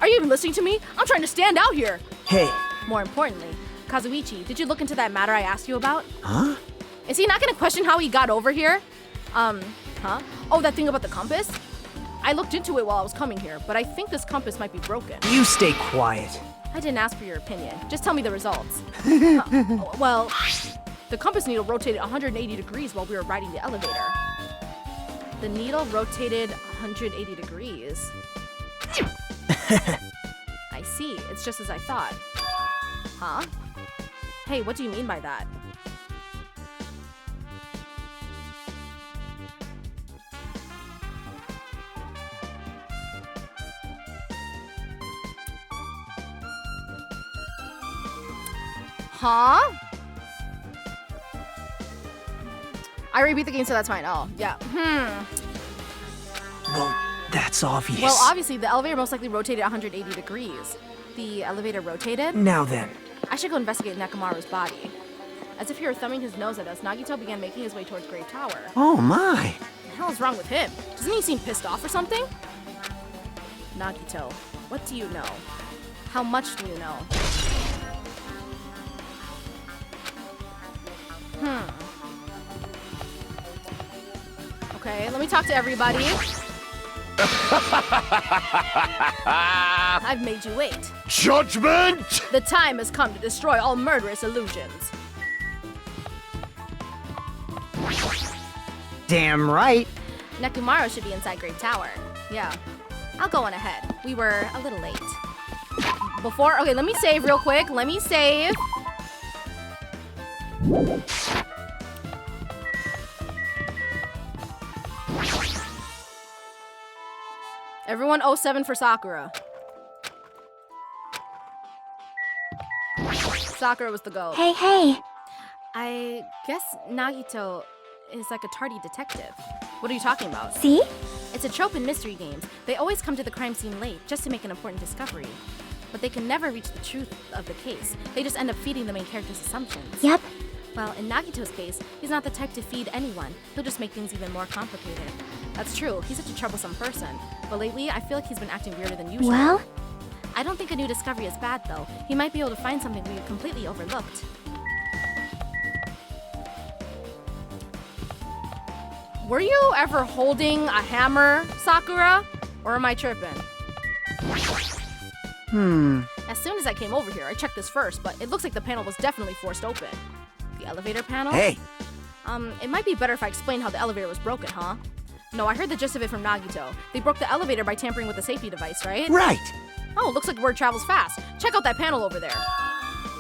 Are you even listening to me? I'm trying to stand out here. Hey. More importantly, Kazuichi, did you look into that matter I asked you about? Huh? Is he not gonna question how he got over here? Huh? Oh, that thing about the compass? I looked into it while I was coming here, but I think this compass might be broken. You stay quiet. I didn't ask for your opinion. Just tell me the results. Well, the compass needle rotated 180 degrees while we were riding the elevator. The needle rotated 180 degrees. I see. It's just as I thought. Huh? Hey, what do you mean by that? Huh? I rebeat the game, so that's fine. Oh, yeah. Well, that's obvious. Well, obviously, the elevator most likely rotated 180 degrees. The elevator rotated? Now then. I should go investigate Nekomaru's body. As if he were thumbing his nose at us, Nagito began making his way towards Grave Tower. Oh my. What the hell is wrong with him? Doesn't he seem pissed off or something? Nagito, what do you know? How much do you know? Okay, let me talk to everybody. I've made you wait. Judgment! The time has come to destroy all murderous illusions. Damn right. Nekomaru should be inside Grave Tower. Yeah, I'll go on ahead. We were a little late. Okay, let me save real quick. Let me save. Everyone 07 for Sakura. Sakura was the GOAT. Hey. I guess Nagito is like a tardy detective. What are you talking about? See? It's a trope in mystery games. They always come to the crime scene late just to make an important discovery. But they can never reach the truth of the case. They just end up feeding the main character's assumptions. Yep. Well, in Nagito's case, he's not the type to feed anyone. He'll just make things even more complicated. That's true, he's such a troublesome person. But lately, I feel like he's been acting weirder than usual. Well? I don't think a new discovery is bad, though. He might be able to find something we completely overlooked. Were you ever holding a hammer, Sakura? Or am I tripping? As soon as I came over here, I checked this first, but it looks like the panel was definitely forced open. The elevator panel? Hey. It might be better if I explain how the elevator was broken, huh? No, I heard the gist of it from Nagito. They broke the elevator by tampering with the safety device, right? Right. Oh, looks like word travels fast. Check out that panel over there.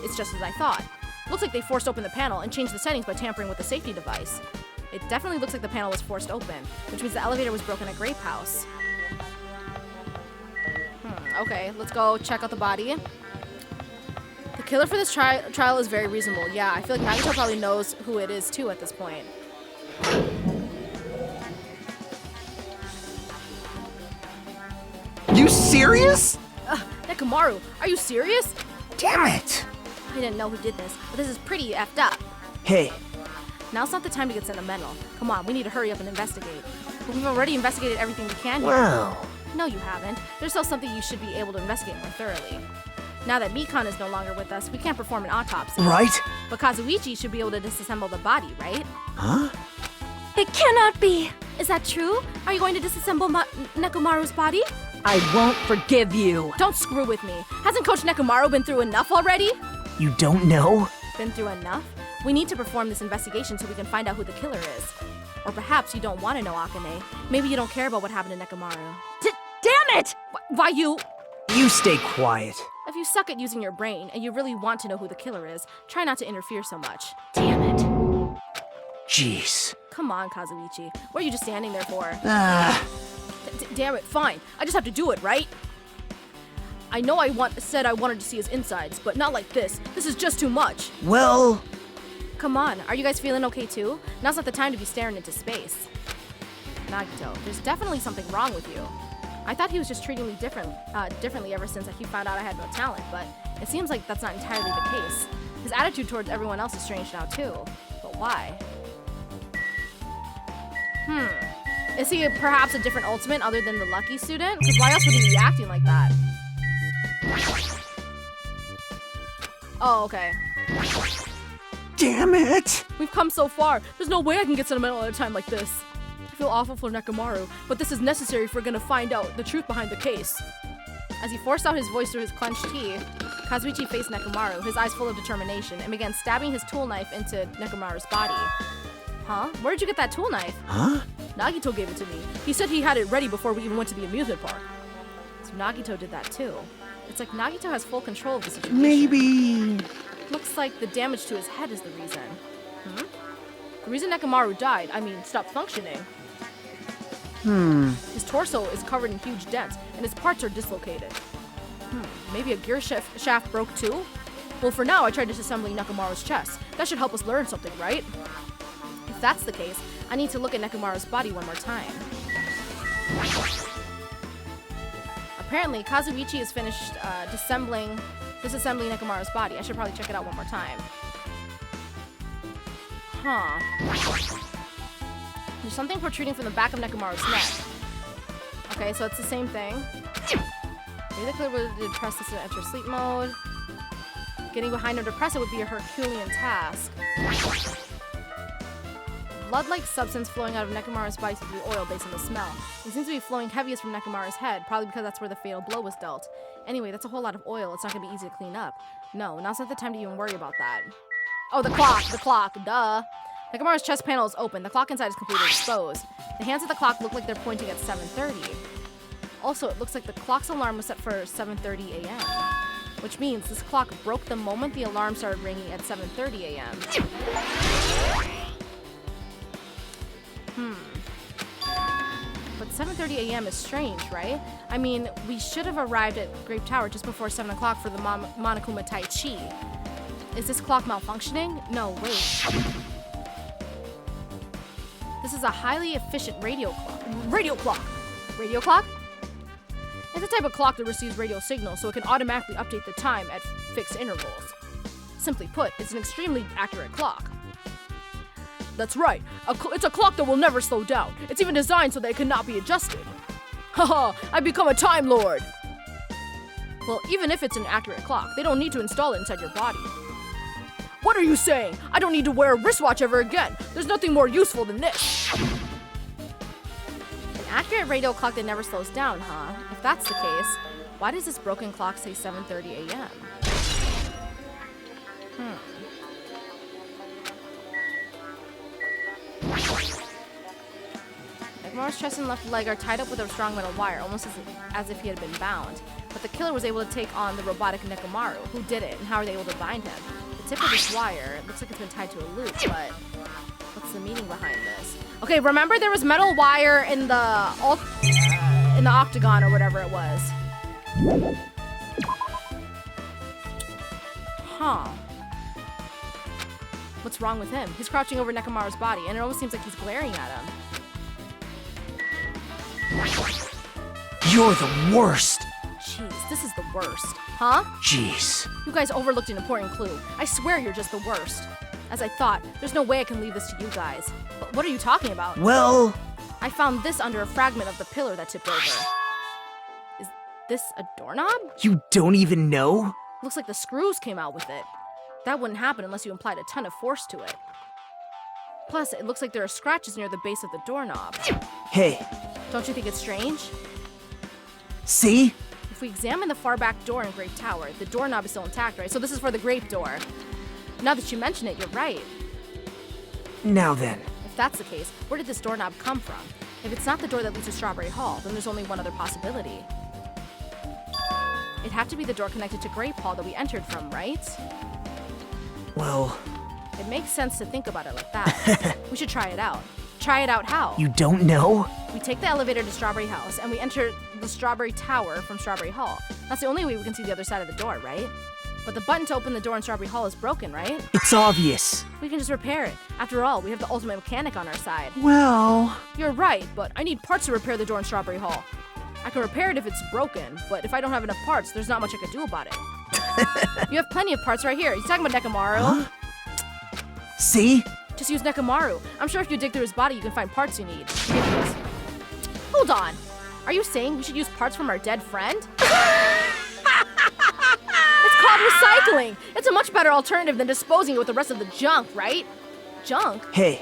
It's just as I thought. Looks like they forced open the panel and changed the settings by tampering with the safety device. It definitely looks like the panel was forced open, which means the elevator was broken at Grape House. Okay, let's go check out the body. The killer for this trial is very reasonable. Yeah, I feel like Nagito probably knows who it is too at this point. You serious? Nekomaru, are you serious? Damn it. I didn't know who did this, but this is pretty effed up. Hey. Now's not the time to get sentimental. Come on, we need to hurry up and investigate. But we've already investigated everything we can here. Wow. No, you haven't. There's still something you should be able to investigate more thoroughly. Now that Mikan is no longer with us, we can't perform an autopsy. Right? But Kazuichi should be able to disassemble the body, right? Huh? It cannot be. Is that true? Are you going to disassemble Nekomaru's body? I won't forgive you. Don't screw with me. Hasn't Coach Nekomaru been through enough already? You don't know? Been through enough? We need to perform this investigation so we can find out who the killer is. Or perhaps you don't want to know, Akane. Maybe you don't care about what happened to Nekomaru. Damn it! Why you? You stay quiet. If you suck at using your brain and you really want to know who the killer is, try not to interfere so much. Damn it. Jeez. Come on, Kazuichi. What are you just standing there for? Damn it, fine. I just have to do it, right? I know I said I wanted to see his insides, but not like this. This is just too much. Well... Come on, are you guys feeling okay too? Now's not the time to be staring into space. Nagito, there's definitely something wrong with you. I thought he was just treating me differently ever since he found out I had no talent, but it seems like that's not entirely the case. His attitude towards everyone else is strange now too. But why? Is he perhaps a different ultimate other than the lucky student? Because why else would he be acting like that? Oh, okay. Damn it! We've come so far. There's no way I can get sentimental at a time like this. I feel awful for Nekomaru, but this is necessary if we're gonna find out the truth behind the case. As he forced out his voice through his clenched teeth, Kazuichi faced Nekomaru, his eyes full of determination, and began stabbing his tool knife into Nekomaru's body. Huh? Where'd you get that tool knife? Huh? Nagito gave it to me. He said he had it ready before we even went to the amusement park. So Nagito did that too. It's like Nagito has full control of the situation. Maybe... Looks like the damage to his head is the reason. The reason Nekomaru died, stopped functioning. His torso is covered in huge dents, and his parts are dislocated. Maybe a gear shaft broke too? Well, for now, I tried disassembling Nekomaru's chest. That should help us learn something, right? If that's the case, I need to look at Nekomaru's body one more time. Apparently, Kazuichi is finished disassembling Nekomaru's body. I should probably check it out one more time. There's something protruding from the back of Nekomaru's neck. Okay, so it's the same thing. Maybe the killer would press this to enter sleep mode. Getting behind him to press it would be a Herculean task. Blood-like substance flowing out of Nekomaru's body through the oil based on the smell. It seems to be flowing heaviest from Nekomaru's head, probably because that's where the fatal blow was dealt. Anyway, that's a whole lot of oil. It's not gonna be easy to clean up. No, now's not the time to even worry about that. Oh, the clock, duh. Nekomaru's chest panel is open. The clock inside is completely exposed. The hands of the clock look like they're pointing at 7:30. Also, it looks like the clock's alarm was set for 7:30 a.m. Which means this clock broke the moment the alarm started ringing at 7:30 a.m. But 7:30 a.m. is strange, right? We should have arrived at Grape Tower just before 7 o'clock for the Monokuma Tai Chi. Is this clock malfunctioning? No, wait. This is a highly efficient radio clock. Radio clock? It's a type of clock that receives radio signals, so it can automatically update the time at fixed intervals. Simply put, it's an extremely accurate clock. That's right. It's a clock that will never slow down. It's even designed so that it cannot be adjusted. Haha, I've become a Time Lord! Well, even if it's an accurate clock, they don't need to install it inside your body. What are you saying? I don't need to wear a wristwatch ever again. There's nothing more useful than this. An accurate radio clock that never slows down, huh? If that's the case, why does this broken clock say 7:30 a.m.? Nekomaru's chest and left leg are tied up with a strong metal wire, almost as if he had been bound. But the killer was able to take on the robotic Nekomaru. Who did it, and how are they able to bind him? The tip of this wire looks like it's been tied to a loop, but what's the meaning behind this? Okay, remember there was metal wire in the octagon or whatever it was. What's wrong with him? He's crouching over Nekomaru's body, and it almost seems like he's glaring at him. You're the worst! Jeez, this is the worst. Huh? Jeez. You guys overlooked an important clue. I swear you're just the worst. As I thought, there's no way I can leave this to you guys. But what are you talking about? Well... I found this under a fragment of the pillar that tipped over. Is this a doorknob? You don't even know? Looks like the screws came out with it. That wouldn't happen unless you applied a ton of force to it. Plus, it looks like there are scratches near the base of the doorknob. Hey. Don't you think it's strange? See? If we examine the far back door in Grape Tower, the doorknob is still intact, right? So this is for the grape door. Now that you mention it, you're right. Now then. If that's the case, where did this doorknob come from? If it's not the door that leads to Strawberry Hall, then there's only one other possibility. It'd have to be the door connected to Grape Hall that we entered from, right? Well... It makes sense to think about it like that. We should try it out. Try it out how? You don't know? We take the elevator to Strawberry House, and we enter the Strawberry Tower from Strawberry Hall. That's the only way we can see the other side of the door, right? But the button to open the door in Strawberry Hall is broken, right? It's obvious. We can just repair it. After all, we have the ultimate mechanic on our side. Well... You're right, but I need parts to repair the door in Strawberry Hall. I can repair it if it's broken, but if I don't have enough parts, there's not much I can do about it. You have plenty of parts right here. You talking about Nekomaru? Huh? See? Just use Nekomaru. I'm sure if you dig through his body, you can find parts you need. Hold on. Are you saying we should use parts from our dead friend? It's called recycling. It's a much better alternative than disposing it with the rest of the junk, right? junk? Hey,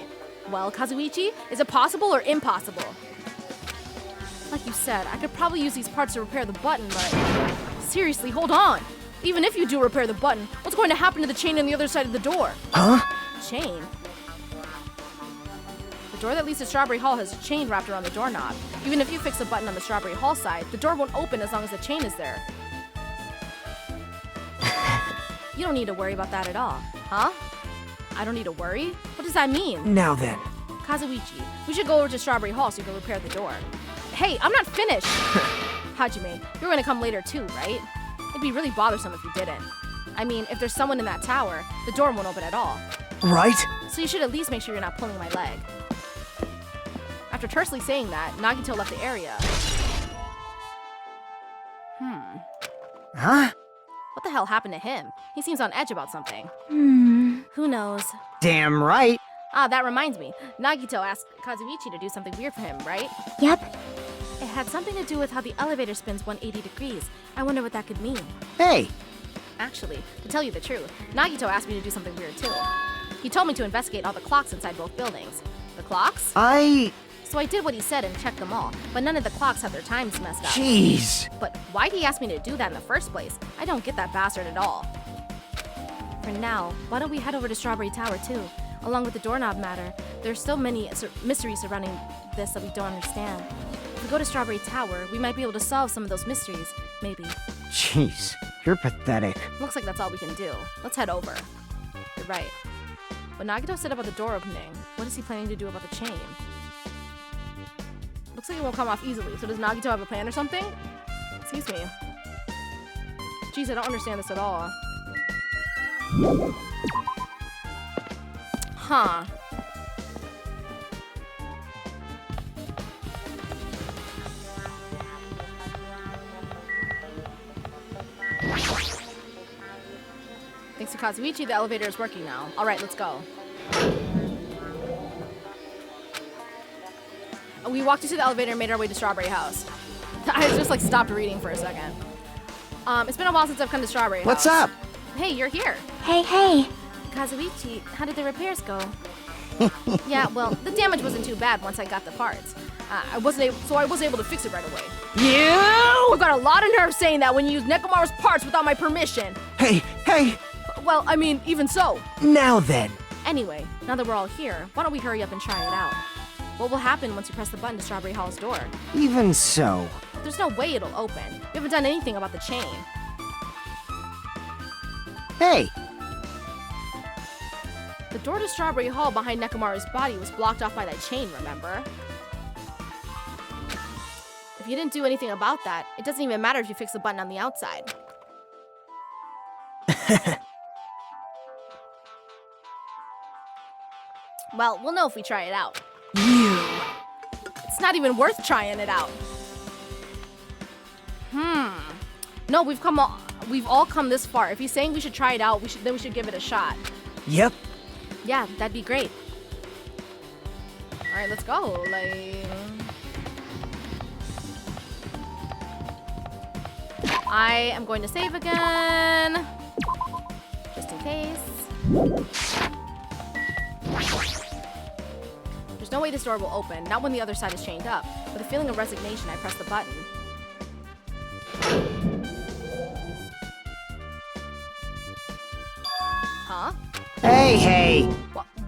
Well, Kazuichi, is it possible or impossible? Like you said, I could probably use these parts to repair the button, but seriously, hold on. Even if you do repair the button, what's going to happen to the chain on the other side of the door? huh? Chain? The door that leads to Strawberry Hall has a chain wrapped around the doorknob. Even if you fix the button on the Strawberry Hall side, the door won't open as long as the chain is there. You don't need to worry about that at all, huh? I don't need to worry? What does that mean? Now then. Kazuichi, we should go over to Strawberry Hall so you can repair the door. Hey, I'm not finished! Hajime, you're gonna come later too, right? It'd be really bothersome if you didn't. I mean, if there's someone in that tower, the door won't open at all. Right? So you should at least make sure you're not pulling my leg. After tersely saying that, Nagito left the area. Huh? What the hell happened to him? He seems on edge about something. Who knows? Damn right. Ah, that reminds me. Nagito asked Kazuichi to do something weird for him, right? Yep. It had something to do with how the elevator spins 180 degrees. I wonder what that could mean. Hey, Actually, to tell you the truth, Nagito asked me to do something weird too. He told me to investigate all the clocks inside both buildings. The clocks? So I did what he said and checked them all, but none of the clocks had their times messed up. Jeez. But why'd he ask me to do that in the first place? I don't get that bastard at all. For now, why don't we head over to Strawberry Tower too? Along with the doorknob matter, there's so many mysteries surrounding this that we don't understand. If we go to Strawberry Tower, we might be able to solve some of those mysteries, maybe. Jeez, you're pathetic. Looks like that's all we can do. Let's head over. You're right. When Nagito said about the door opening, what is he planning to do about the chain? Looks like it won't come off easily, so does Nagito have a plan or something? Excuse me. Jeez, I don't understand this at all. Huh. Thanks to Kazuichi, the elevator is working now. Alright, let's go. We walked into the elevator and made our way to Strawberry House. I just like stopped reading for a second. It's been a while since I've come to Strawberry House. What's up? Hey, you're here. Hey. Kazuichi, how did the repairs go? Yeah, well, the damage wasn't too bad once I got the parts. I was able to fix it right away. You got a lot of nerve saying that when you use Nekomaru's parts without my permission. Hey, Well, I mean, even so. now then. Anyway, now that we're all here, why don't we hurry up and try it out? What will happen once you press the button to Strawberry Hall's door? Even so. There's no way it'll open. We haven't done anything about the chain. Hey, The door to Strawberry Hall behind Nekomaru's body was blocked off by that chain, remember? If you didn't do anything about that, it doesn't even matter if you fix the button on the outside. Well, we'll know if we try it out. It's not even worth trying it out. No, we've all come this far. If he's saying we should try it out, then we should give it a shot. yep. Yeah, that'd be great. All right, let's go. I am going to save again, just in case. There's no way this door will open, not when the other side is chained up. With a feeling of resignation, I press the button. Huh? Hey.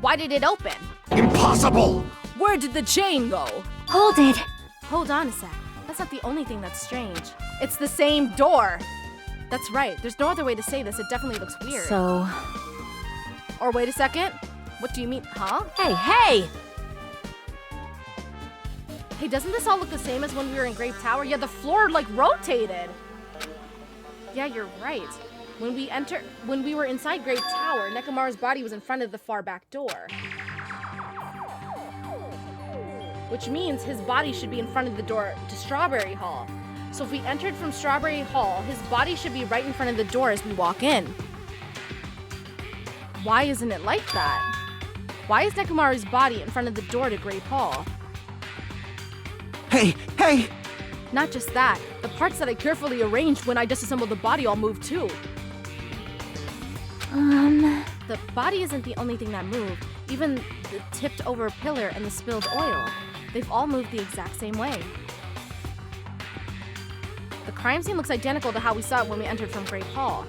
Why did it open? Impossible! Where did the chain go? Hold it. Hold on a sec. That's not the only thing that's strange. It's the same door. That's right. There's no other way to say this. It definitely looks weird. So... Or wait a second. What do you mean? Huh? Hey! Hey, doesn't this all look the same as when we were in Grape Tower? Yeah, the floor like rotated. Yeah, you're right. When we were inside Grape Tower, Nekomaru's body was in front of the far back door. Which means his body should be in front of the door to Strawberry Hall. So if we entered from Strawberry Hall, his body should be right in front of the door as we walk in. Why isn't it like that? Why is Nekomaru's body in front of the door to Grape Hall? Hey. Not just that, the parts that I carefully arranged when I disassembled the body all moved too. The body isn't the only thing that moved. Even the tipped over pillar and the spilled oil. They've all moved the exact same way. The crime scene looks identical to how we saw it when we entered from Great Hall.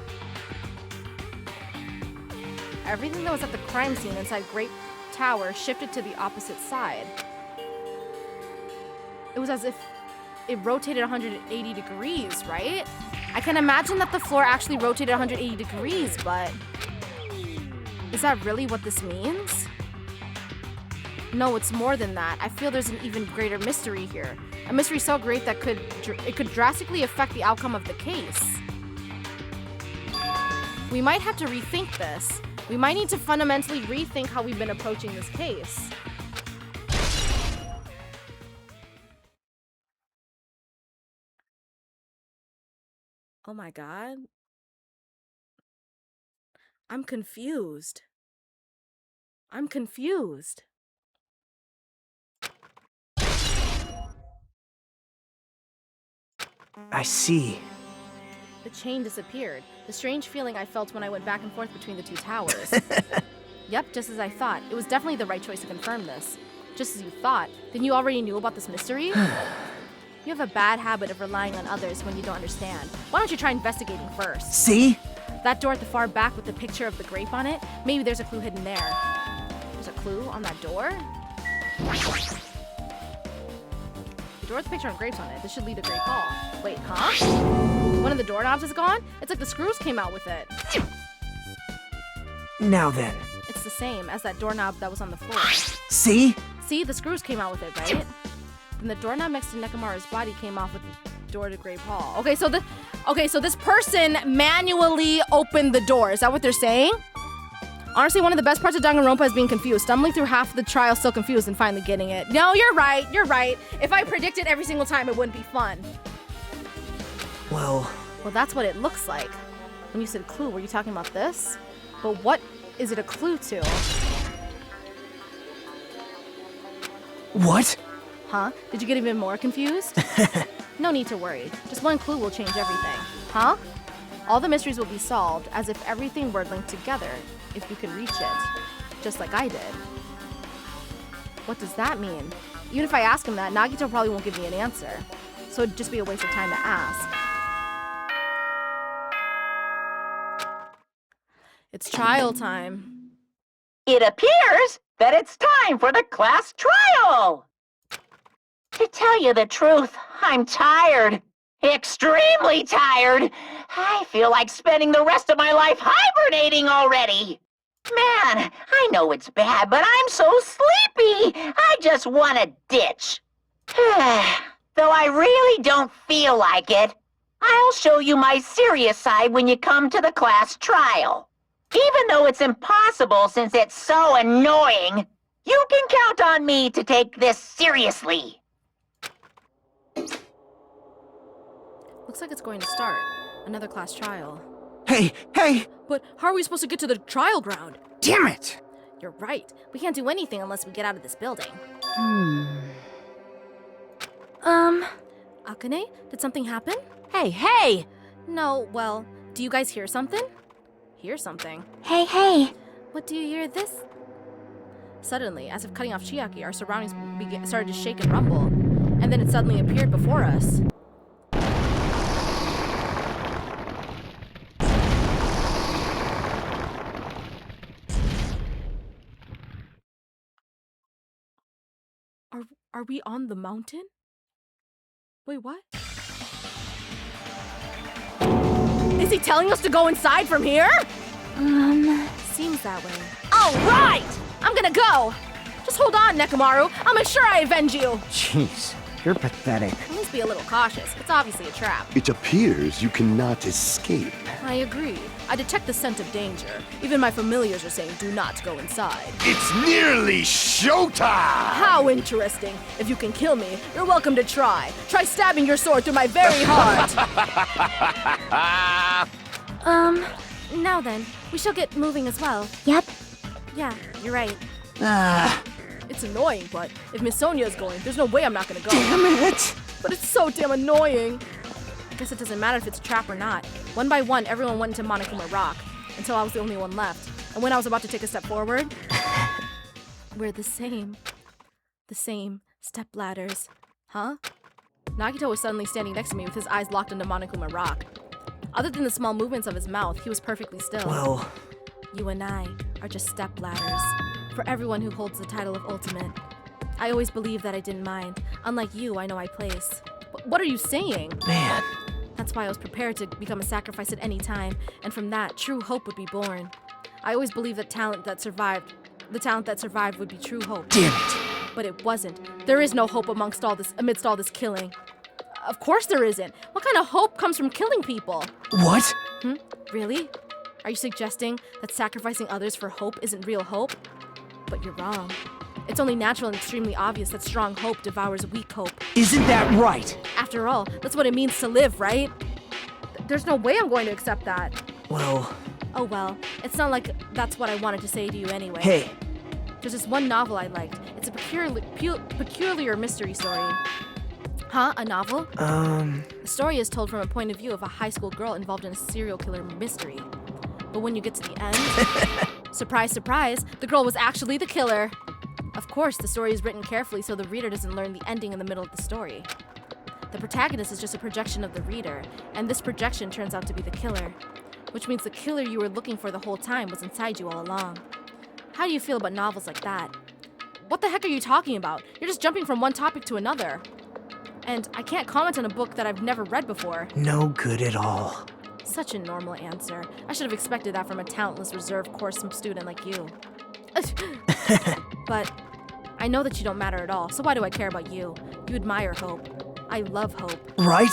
Everything that was at the crime scene inside Great Tower shifted to the opposite side. It was as if it rotated 180 degrees, right? I can imagine that the floor actually rotated 180 degrees, but is that really what this means? No, it's more than that. I feel there's an even greater mystery here. A mystery so great that it could drastically affect the outcome of the case. We might have to rethink this. We might need to fundamentally rethink how we've been approaching this case. Oh my god. I'm confused. I'm confused. I see. The chain disappeared. The strange feeling I felt when I went back and forth between the two towers. Yep, just as I thought. It was definitely the right choice to confirm this. Just as you thought. Then you already knew about this mystery? You have a bad habit of relying on others when you don't understand. Why don't you try investigating first? See? That door at the far back with the picture of the grape on it? Maybe there's a clue hidden there. There's a clue on that door? The door with the picture of grapes on it. This should lead to Great Hall. Wait, huh? One of the doorknobs is gone? It's like the screws came out with it. Now then. It's the same as that doorknob that was on the floor. See? See, the screws came out with it, right? Then the doorknob next to Nekomaru's body came off with the door to Great Hall. Okay, so this person manually opened the door. Is that what they're saying? Honestly, one of the best parts of Danganronpa is being confused. Stumbling through half the trial still confused and finally getting it. No, you're right. If I predicted every single time, it wouldn't be fun. Well, that's what it looks like. When you said clue, were you talking about this? But what is it a clue to? what? Huh? Did you get even more confused? No need to worry. Just one clue will change everything. Huh? All the mysteries will be solved as if everything were linked together, if you could reach it. Just like I did. What does that mean? Even if I ask him that, Nagito probably won't give me an answer. So it'd just be a waste of time to ask. It's trial time. It appears that it's time for the class trial. To tell you the truth, I'm tired. Extremely tired. I feel like spending the rest of my life hibernating already. Man, I know it's bad, but I'm so sleepy. I just want to ditch. Though I really don't feel like it, I'll show you my serious side when you come to the class trial. Even though it's impossible since it's so annoying, you can count on me to take this seriously. Looks like it's going to start. Another class trial. Hey! But how are we supposed to get to the trial ground? Damn it! You're right. We can't do anything unless we get out of this building. Akane, did something happen? Hey! No, well, do you guys hear something? Hear something? Hey. What do you hear this? Suddenly, as if cutting off Chiaki, our surroundings started to shake and rumble. And then it suddenly appeared before us. Are we on the mountain? Wait, what? Is he telling us to go inside from here? Seems that way. All right! I'm gonna go! Just hold on, Nekomaru. I'll make sure I avenge you. Jeez, you're pathetic. At least be a little cautious. It's obviously a trap. It appears you cannot escape. I agree. I detect the scent of danger. Even my familiars are saying do not go inside. It's nearly showtime! How interesting. If you can kill me, you're welcome to try. Try stabbing your sword through my very heart. Now then, we shall get moving as well. Yep. Yeah, you're right. It's annoying, but if Miss Sonia's going, there's no way I'm not gonna go. Damn it! But it's so damn annoying. I guess it doesn't matter if it's a trap or not. One by one, everyone went into Monokuma Rock, until I was the only one left. And when I was about to take a step forward... We're the same. The same stepladders. Huh? Nagito was suddenly standing next to me with his eyes locked into Monokuma Rock. Other than the small movements of his mouth, he was perfectly still. Well... You and I are just stepladders for everyone who holds the title of Ultimate. I always believed that I didn't mind. Unlike you, I know my place. But what are you saying? Man. That's why I was prepared to become a sacrifice at any time, and from that, true hope would be born. I always believed that the talent that survived would be true hope. Damn it. But it wasn't. There is no hope amidst all this killing. Of course there isn't. What kind of hope comes from killing people? What? Really? Are you suggesting that sacrificing others for hope isn't real hope? But you're wrong. It's only natural and extremely obvious that strong hope devours weak hope. Isn't that right? After all, that's what it means to live, right? There's no way I'm going to accept that. Well... Oh well, it's not like that's what I wanted to say to you anyway. Hey. There's this one novel I liked. It's a peculiar mystery story. Huh? A novel? The story is told from a point of view of a high school girl involved in a serial killer mystery. But when you get to the end, surprise, surprise, the girl was actually the killer. Of course, the story is written carefully so the reader doesn't learn the ending in the middle of the story. The protagonist is just a projection of the reader, and this projection turns out to be the killer, which means the killer you were looking for the whole time was inside you all along. How do you feel about novels like that? What the heck are you talking about? You're just jumping from one topic to another. And I can't comment on a book that I've never read before. No good at all. Such a normal answer. I should have expected that from a talentless reserve course student like you. But I know that you don't matter at all, so why do I care about you? You admire hope. I love hope. Right?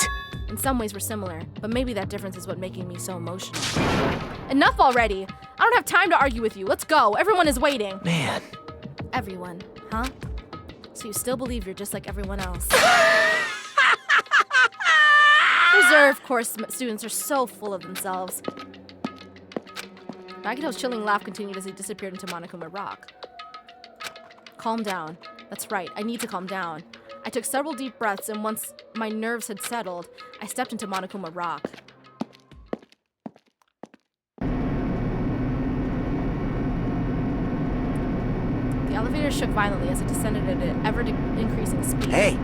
In some ways we're similar, but maybe that difference is what making me so emotional. Enough already! I don't have time to argue with you. Let's go. Everyone is waiting. Man. Everyone, huh? So you still believe you're just like everyone else. Reserve course students are so full of themselves. Nagito's chilling laugh continued as he disappeared into Monokuma Rock. Calm down. That's right, I need to calm down. I took several deep breaths, and once my nerves had settled, I stepped into Monokuma Rock. The elevator shook violently as it descended at an ever-increasing speed. Hey!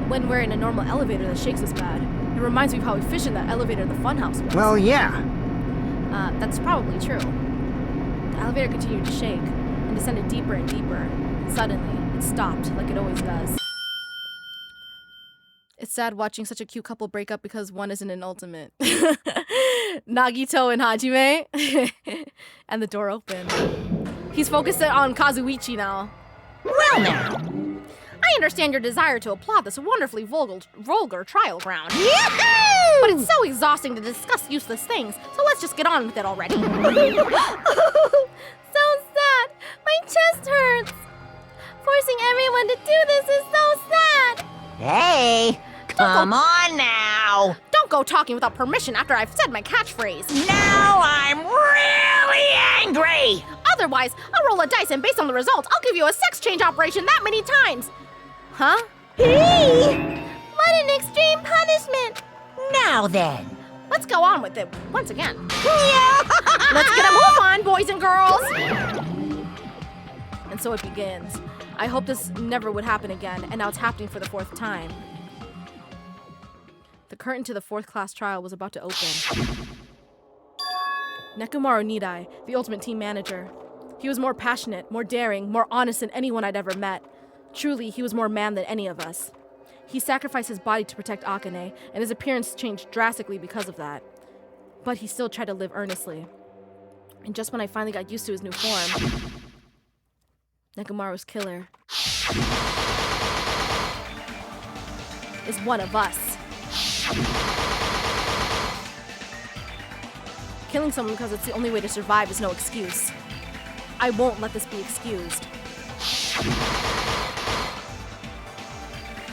When we're in a normal elevator that shakes us bad, it reminds me of how efficient that elevator in the funhouse was. Well, yeah. That's probably true. The elevator continued to shake and descended deeper and deeper. Suddenly, it stopped, like it always does. It's sad watching such a cute couple break up because one isn't an ultimate. Nagito and Hajime. And the door opened. He's focused on Kazuichi now. Well now. I understand your desire to applaud this wonderfully vulgar trial ground. Yahoo! But it's so exhausting to discuss useless things, so let's just get on with it already. So sad. My chest hurts. Forcing everyone to do this is so sad. Hey, come on now. Don't go talking without permission after I've said my catchphrase. Now I'm really angry. Otherwise, I'll roll a dice and based on the results, I'll give you a sex change operation that many times. Huh? Hey! What an extreme punishment. Now then. Let's go on with it once again. Let's get a move on, boys and girls. And so it begins. I hope this never would happen again, and now it's happening for the 4th time. The curtain to the 4th class trial was about to open. Nekomaru Nidai, the ultimate team manager. He was more passionate, more daring, more honest than anyone I'd ever met. Truly, he was more man than any of us. He sacrificed his body to protect Akane, and his appearance changed drastically because of that. But he still tried to live earnestly. And just when I finally got used to his new form, Nekomaru's killer is one of us. Killing someone because it's the only way to survive is no excuse. I won't let this be excused.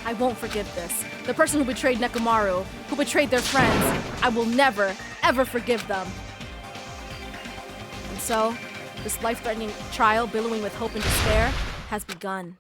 I won't forgive this. The person who betrayed Nekomaru, who betrayed their friends, I will never, ever forgive them. And so, this life-threatening trial billowing with hope and despair has begun.